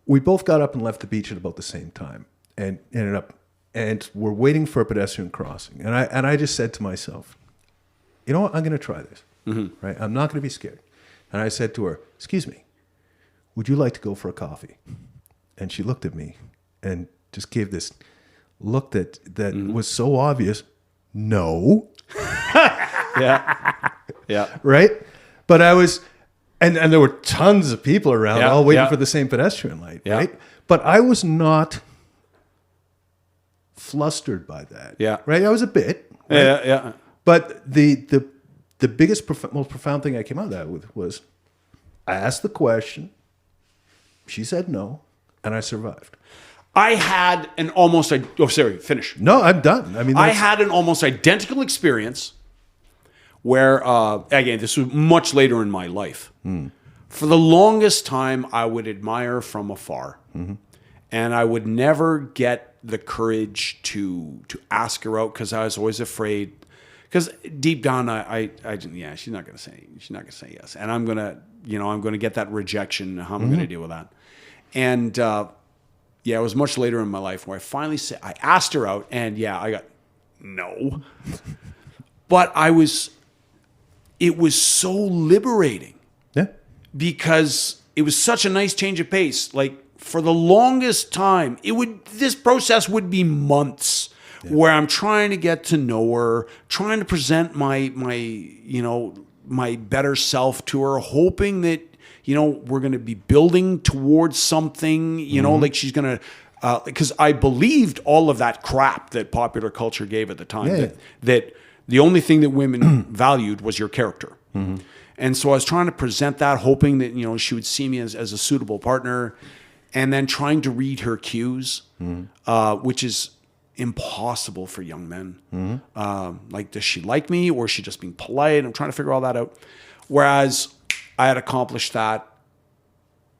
we both got up and left the beach at about the same time, and ended up, and we're waiting for a pedestrian crossing. And I just said to myself, you know what, I'm going to try this, right? I'm not going to be scared. And I said to her, excuse me, would you like to go for a coffee? And she looked at me and just gave this look that was so obvious. No. Yeah. Right? But I was, and there were tons of people around all waiting for the same pedestrian light, right? But I was not flustered by that. Yeah. Right? I was a bit. Right? Yeah. But the biggest, most profound thing I came out of that with was I asked the question, she said no, and I survived. I had an almost... finish. No, I'm done. I mean, I had an almost identical experience where, again, this was much later in my life. For the longest time, I would admire from afar. And I would never get the courage to ask her out because I was always afraid. Because deep down, she's not going to say yes. And I'm going to get that rejection. How am I going to deal with that? And... it was much later in my life where I finally said, I asked her out, and I got no. But it was so liberating. Yeah. Because it was such a nice change of pace. Like, for the longest time, this process would be months where I'm trying to get to know her, trying to present my better self to her, hoping that, we're going to be building towards something, like she's going to, because I believed all of that crap that popular culture gave at the time, that the only thing that women valued was your character. And so I was trying to present that, hoping that, she would see me as a suitable partner, and then trying to read her cues, which is impossible for young men. Like, does she like me, or is she just being polite? I'm trying to figure all that out. Whereas I had accomplished that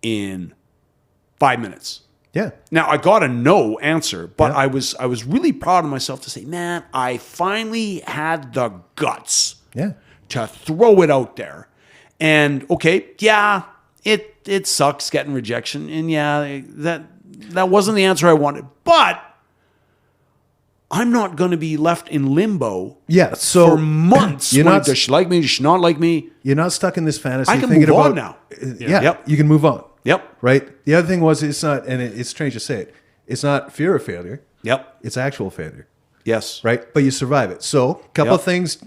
in 5 minutes. Yeah. Now I got a no answer, but I was really proud of myself to say, man, I finally had the guts to throw it out there. And it sucks getting rejection, and that wasn't the answer I wanted, but I'm not going to be left in limbo for months. Does she like me? Does she not like me? You're not stuck in this fantasy. I can move on now. You can move on. Yep. Right? The other thing was, it's not, and it's strange to say it, it's not fear of failure. Yep. It's actual failure. Yes. Right? But you survive it. So, couple of things.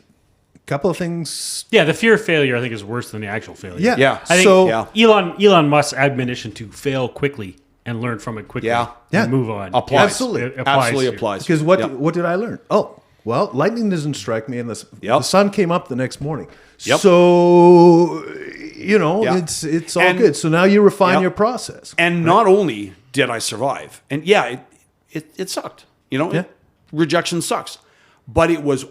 Yeah, the fear of failure, I think, is worse than the actual failure. Yeah. I think Elon Musk's admonition to fail quickly and learn from it quickly and move on. Applies. Absolutely. It applies. Absolutely applies. Because what did I learn? Oh, well, lightning doesn't strike me, and the sun came up the next morning. Yep. So, it's all good. So now you refine your process. And not only did I survive, and it sucked. Rejection sucks. But it was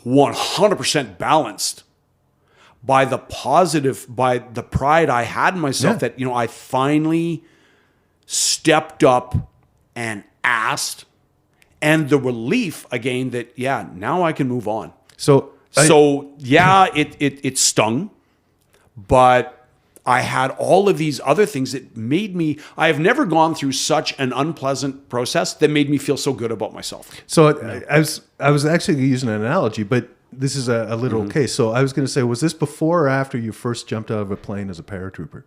100% balanced by the positive, by the pride I had in myself that, I finally stepped up and asked, and the relief again that now I can move on. It stung, but I had all of these other things that made me. I have never gone through such an unpleasant process that made me feel so good about myself. So I was actually using an analogy, but this is a literal case. So I was going to say, was this before or after you first jumped out of a plane as a paratrooper?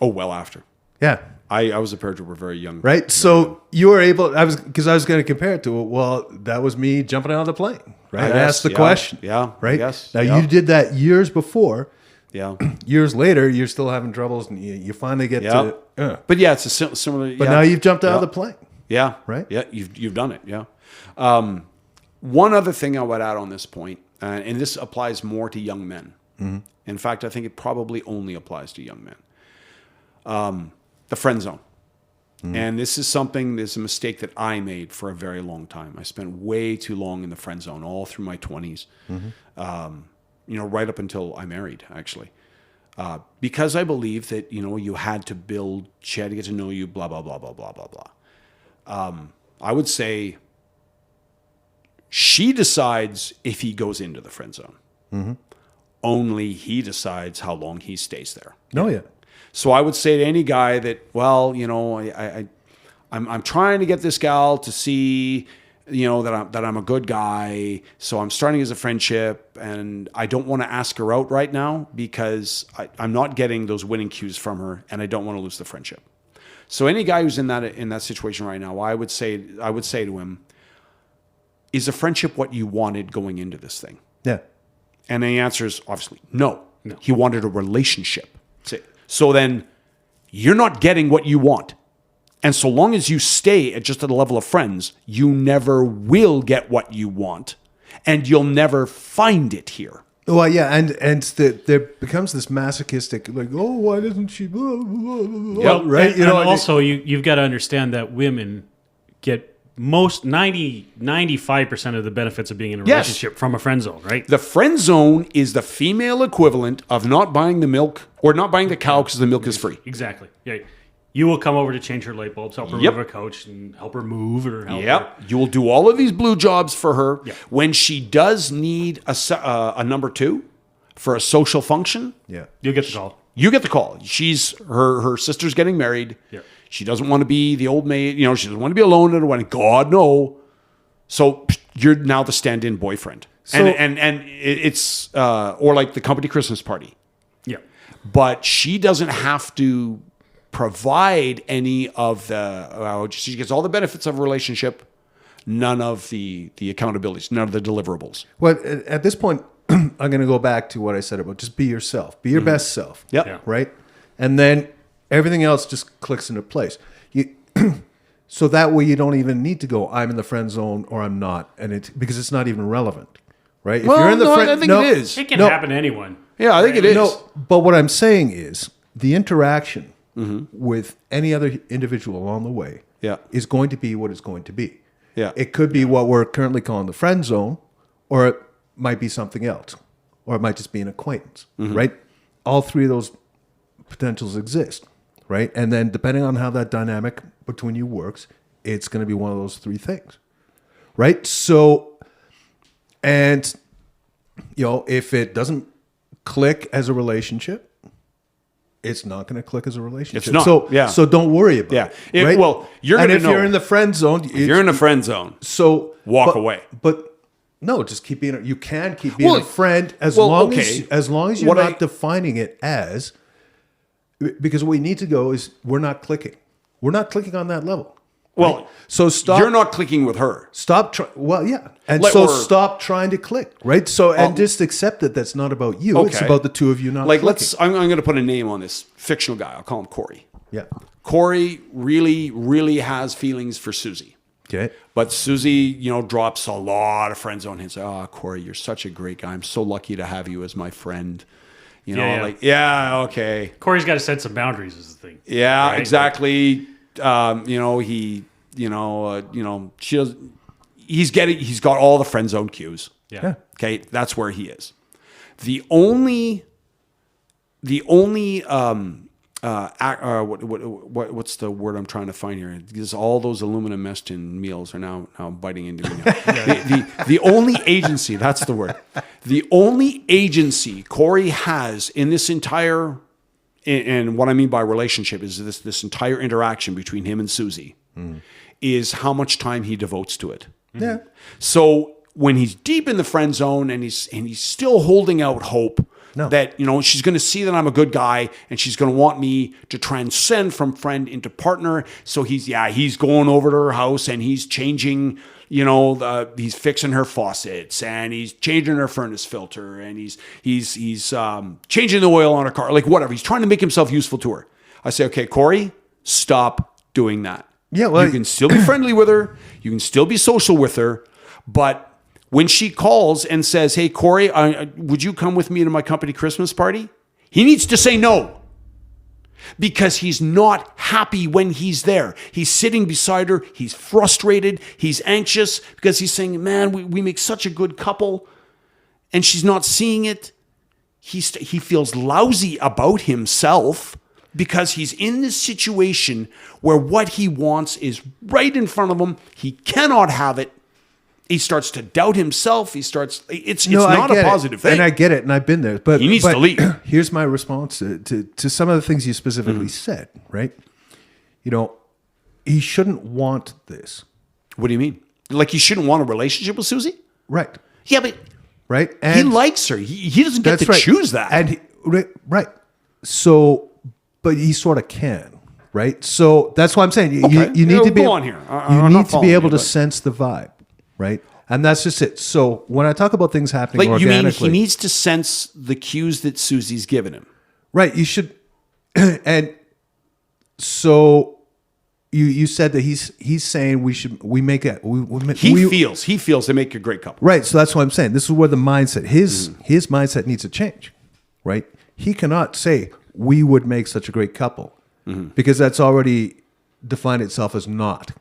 Oh, well after. Yeah. I was a paratrooper very young. Right. So you were able, I was going to compare it to, well, that was me jumping out of the plane. Right. I asked the question. Yeah. Right. Yes. Now you did that years before. Yeah. Years later, you're still having troubles and you finally get to. But yeah, it's a similar. But now you've jumped out of the plane. Yeah. Right. Yeah. You've done it. Yeah. One other thing I would add on this point, and this applies more to young men. In fact, I think it probably only applies to young men. The friend zone. And this is a mistake that I made for a very long time. I spent way too long in the friend zone, all through my 20s. Right up until I married, actually. Because I believe that, you had to build, she had to get to know you, blah, blah, blah, blah, blah, blah, blah. I would say she decides if he goes into the friend zone. Only he decides how long he stays there. No, yeah. So I would say to any guy that, well, I'm trying to get this gal to see, that I'm a good guy. So I'm starting as a friendship, and I don't want to ask her out right now because I'm not getting those winning cues from her, and I don't want to lose the friendship. So any guy who's in that situation right now, I would say to him, is a friendship what you wanted going into this thing? Yeah. And the answer is obviously no. He wanted a relationship. So then you're not getting what you want. And so long as you stay at just at the level of friends, you never will get what you want, and you'll never find it here. Well, yeah, and there becomes this masochistic, like, oh, why doesn't she? Blah, blah, blah, Well, right? And also, you've got to understand that women get 95% of the benefits of being in a relationship from a friend zone, right? The friend zone is the female equivalent of not buying the milk or not buying the cow because the milk is free. Exactly. Yeah. You will come over to change her light bulbs, help her move a couch, and help her move or help her. You will do all of these blue jobs for her. Yep. When she does need a number two for a social function, You'll get the call. you get the call. She's her sister's getting married. Yep. She doesn't want to be the old maid. She doesn't want to be alone at a wedding. God, no. So you're now the stand-in boyfriend. So- and it's or like the company Christmas party. Yeah. But she doesn't have to provide any of the, she gets all the benefits of a relationship, none of the accountabilities, none of the deliverables. Well, at this point, I'm going to go back to what I said about just be yourself, be your best self. Yep. Yeah. Right. And then everything else just clicks into place. So that way you don't even need to go, I'm in the friend zone or I'm not. Because it's not even relevant. Right. If Well, you're in the no, friend, I think it is. It can happen to anyone. Yeah, I think it is. No, but what I'm saying is the interaction with any other individual along the way is going to be what it's going to be. Yeah. It could be what we're currently calling the friend zone, or it might be something else, or it might just be an acquaintance, right? All three of those potentials exist, right? And then depending on how that dynamic between you works, it's going to be one of those three things, right? So, and, if it doesn't click as a relationship, it's not going to click as a relationship. It's not. So don't worry about it. Right? Well, you're going to know. You're in the friend zone, If you're in a friend zone, walk away. But no, just keep being. You can keep being a friend as long as you're not defining it as. Because what we need to go is we're not clicking. We're not clicking on that level. Well, right? So stop. You're not clicking with her. Stop. And stop trying to click. Right. So and just accept that that's not about you. Okay. It's about the two of you not. Like clicking. I'm going to put a name on this fictional guy. I'll call him Corey. Yeah. Corey really, really has feelings for Susie. Okay. But Susie, drops a lot of friends on him. Say, "Oh, Corey, you're such a great guy. I'm so lucky to have you as my friend." Okay. Corey's got to set some boundaries is the thing. Yeah, right? exactly. He's got all the friend zone cues. Yeah. Okay, that's where he is. The only what's the word I'm trying to find here? Because all those aluminum meshed in meals are now biting into me. The only agency, that's the word. The only agency Corey has in this entire, and what I mean by relationship is this entire interaction between him and Susie is how much time he devotes to it. Yeah. So when he's deep in the friend zone and he's still holding out hope that, she's going to see that I'm a good guy and she's going to want me to transcend from friend into partner. So he's going over to her house and he's changing, he's fixing her faucets and he's changing her furnace filter and he's changing the oil on her car, like whatever. He's trying to make himself useful to her. I say, okay, Corey, stop doing that. Yeah, well, you can still be friendly with her. You can still be social with her. But when she calls and says, hey, Corey, would you come with me to my company Christmas party? He needs to say no. Because he's not happy when he's there. He's sitting beside her. He's frustrated. He's anxious because he's saying, man, we make such a good couple. And she's not seeing it. He feels lousy about himself because he's in this situation where what he wants is right in front of him. He cannot have it. He starts to doubt himself. It's not a positive thing. And I get it, and I've been there. But he needs to leave. Here's my response to some of the things you specifically said, right? He shouldn't want this. What do you mean? Like he shouldn't want a relationship with Susie? Right. Yeah, but right. And he likes her. He doesn't get to choose that. And right. So, but he sort of can. Right. So that's why I'm saying you need to be on here. You need to be able to sense the vibe. Right. And that's just it. So when I talk about things happening organically, you mean he needs to sense the cues that Susie's given him. Right. You should. And so you said that he's saying we make it. He feels they make a great couple. Right. So that's what I'm saying. This is where the mindset, his mindset needs to change. Right. He cannot say we would make such a great couple because that's already defined itself as not.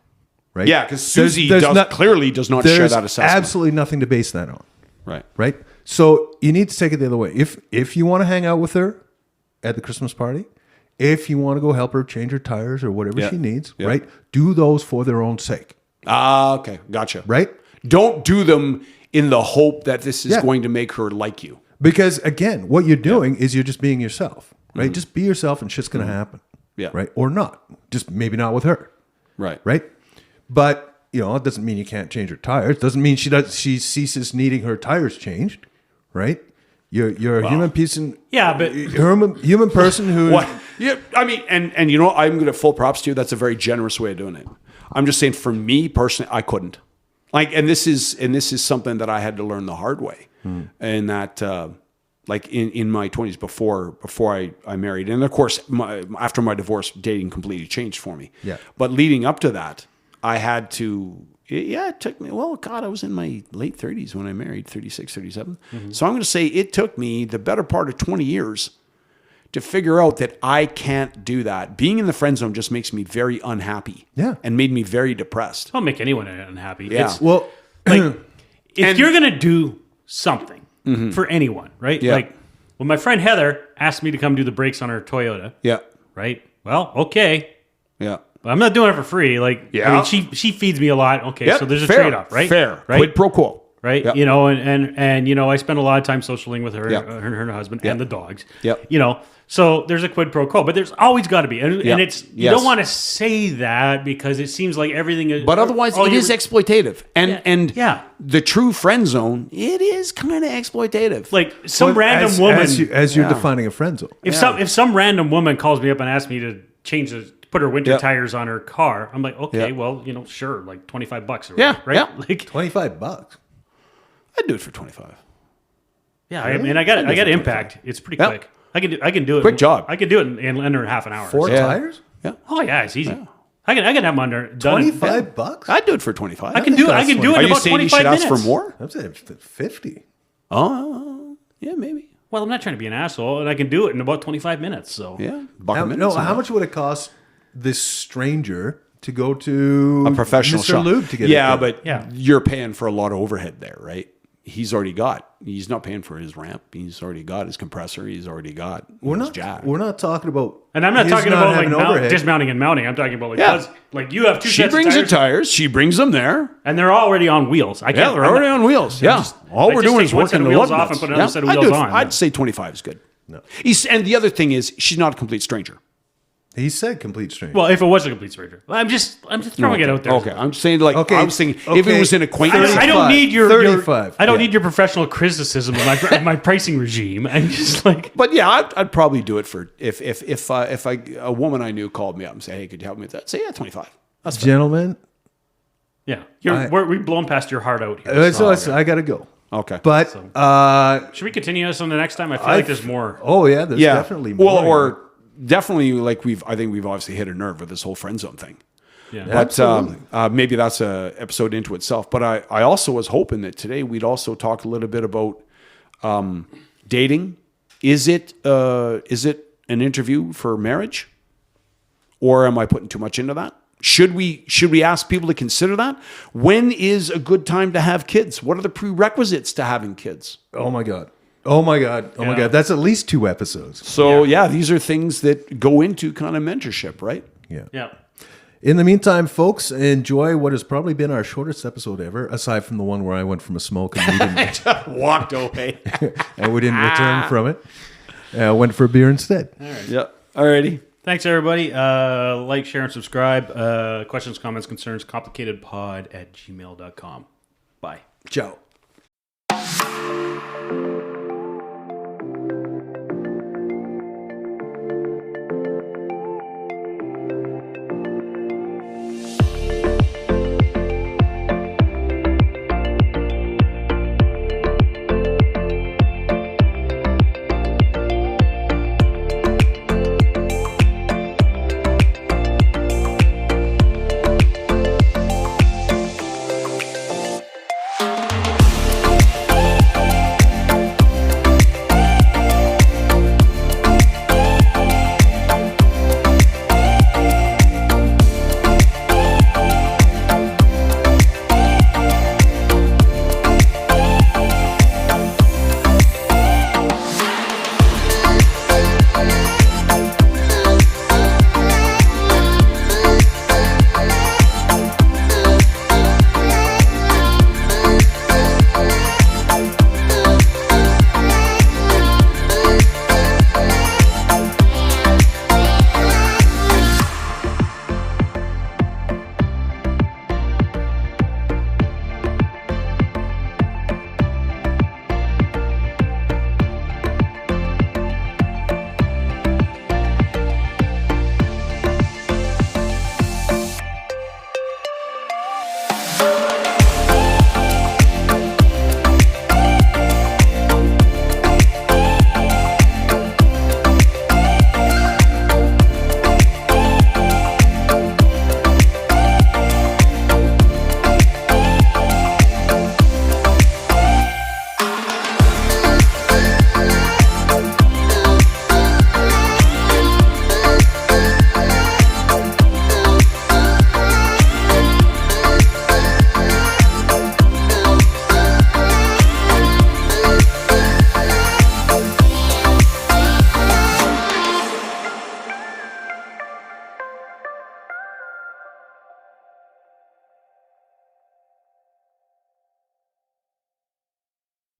Right? Yeah, because Susie clearly does not share that assessment. There's absolutely nothing to base that on. Right. Right? So you need to take it the other way. If you want to hang out with her at the Christmas party, if you want to go help her change her tires or whatever she needs, right? Do those for their own sake. Okay. Gotcha. Right? Don't do them in the hope that this is going to make her like you. Because again, what you're doing is you're just being yourself. Right? Just be yourself and shit's going to happen. Yeah. Right? Or not. Just maybe not with her. Right. Right? But, it doesn't mean you can't change her tires. It doesn't mean she ceases needing her tires changed, right? You're a human piece and human person who. What? Yeah, I mean, and I'm going to full props to you. That's a very generous way of doing it. I'm just saying, for me personally, I couldn't. And this is something that I had to learn the hard way, and that in my 20s before I married, and of course after my divorce, dating completely changed for me. Yeah. But leading up to that, I had to, it took me, I was in my late 30s when I married, 36, 37. So I'm going to say it took me the better part of 20 years to figure out that I can't do that. Being in the friend zone just makes me very unhappy. Yeah. And made me very depressed. It'll make anyone unhappy. Yeah. If you're going to do something for anyone, right? Yeah. Like when my friend Heather asked me to come do the brakes on her Toyota. Yeah. Right? Well, okay. Yeah. But I'm not doing it for free. She feeds me a lot. Okay, so there's a trade-off, right? Fair. Right? Quid pro quo. Right? Yep. And I spend a lot of time socialing with her, Yep. her and her husband, and the dogs. Yep. So there's a quid pro quo, but there's always got to be. And it's you don't want to say that because it seems like everything is. But otherwise, it is exploitative. And yeah. The true friend zone, it is kind of exploitative. Like some random woman. As you're defining a friend zone. If some random woman calls me up and asks me to put her winter tires on her car, I'm like, okay, well, sure, like $25 or whatever, right? Yeah. Like $25. I'd do it for 25. Yeah, I mean, I got impact. It's pretty quick. I can do it. Quick job. I can do it in under half an hour. 4 tires? Yeah. Oh yeah, it's easy. I can have them under done. $25? I'd do it for 25. I can do it Are in you about saying 25 you should minutes. ask for more? I'm saying 50. Oh, yeah, maybe. Well, I'm not trying to be an asshole, and I can do it in about 25 minutes. So Yeah. How much would it cost this stranger to go to a professional Mr. shop? Lube to get yeah, it done? but you're paying for a lot of overhead there, right? He's not paying for his ramp. He's already got his compressor. He's already got his jack. We're not talking about. And I'm not talking about like overhead. dismounting and mounting. I'm talking about like you have two She sets brings of the tires, tires. She brings them there. and they're already on wheels. I can't. They're already on wheels. Yeah. All I we're just doing take is one set working of the wheels lug off nuts. and put another set of wheels on. I'd say 25 is good. No. And the other thing is, she's not a complete stranger. He said complete stranger. Well, if it was a complete stranger, I'm just throwing it out there. Okay, I'm saying like Okay, I was thinking if it okay. was an acquaintance. I don't need your 35. I don't Yeah. need your professional criticism of my pricing regime. I'm just like, But yeah, I'd probably do it for if a woman I knew called me up and said, "Hey, could you help me with that?" I'd say, "Yeah, 25." That's fine. Gentlemen, yeah, we've blown past your heart out here. I got to go. Okay. But Should we continue this on the next time? I feel like there's more. Oh yeah, there's yeah, definitely more. well, or definitely like I think we've obviously hit a nerve with this whole friend zone thing. Yeah. But maybe that's a episode into itself. But I also was hoping that today we'd also talk a little bit about dating. Is it an interview for marriage, or am I putting too much into that? Should we ask people to consider that? When is a good time to have kids? What are the prerequisites to having kids? Oh my god. Oh my god. Oh my Yeah. god. That's at least 2 episodes. So yeah, these are things that go into kind of mentorship, right? Yeah. Yeah. In the meantime, folks, enjoy what has probably been our shortest episode ever, aside from the one where I went from a smoke and we didn't, Walked away. and we didn't return from it. I went for a beer instead. Yeah. Alrighty. Thanks, everybody. Like, share, and subscribe. Questions, comments, concerns, complicatedpod@gmail.com. Bye. Ciao.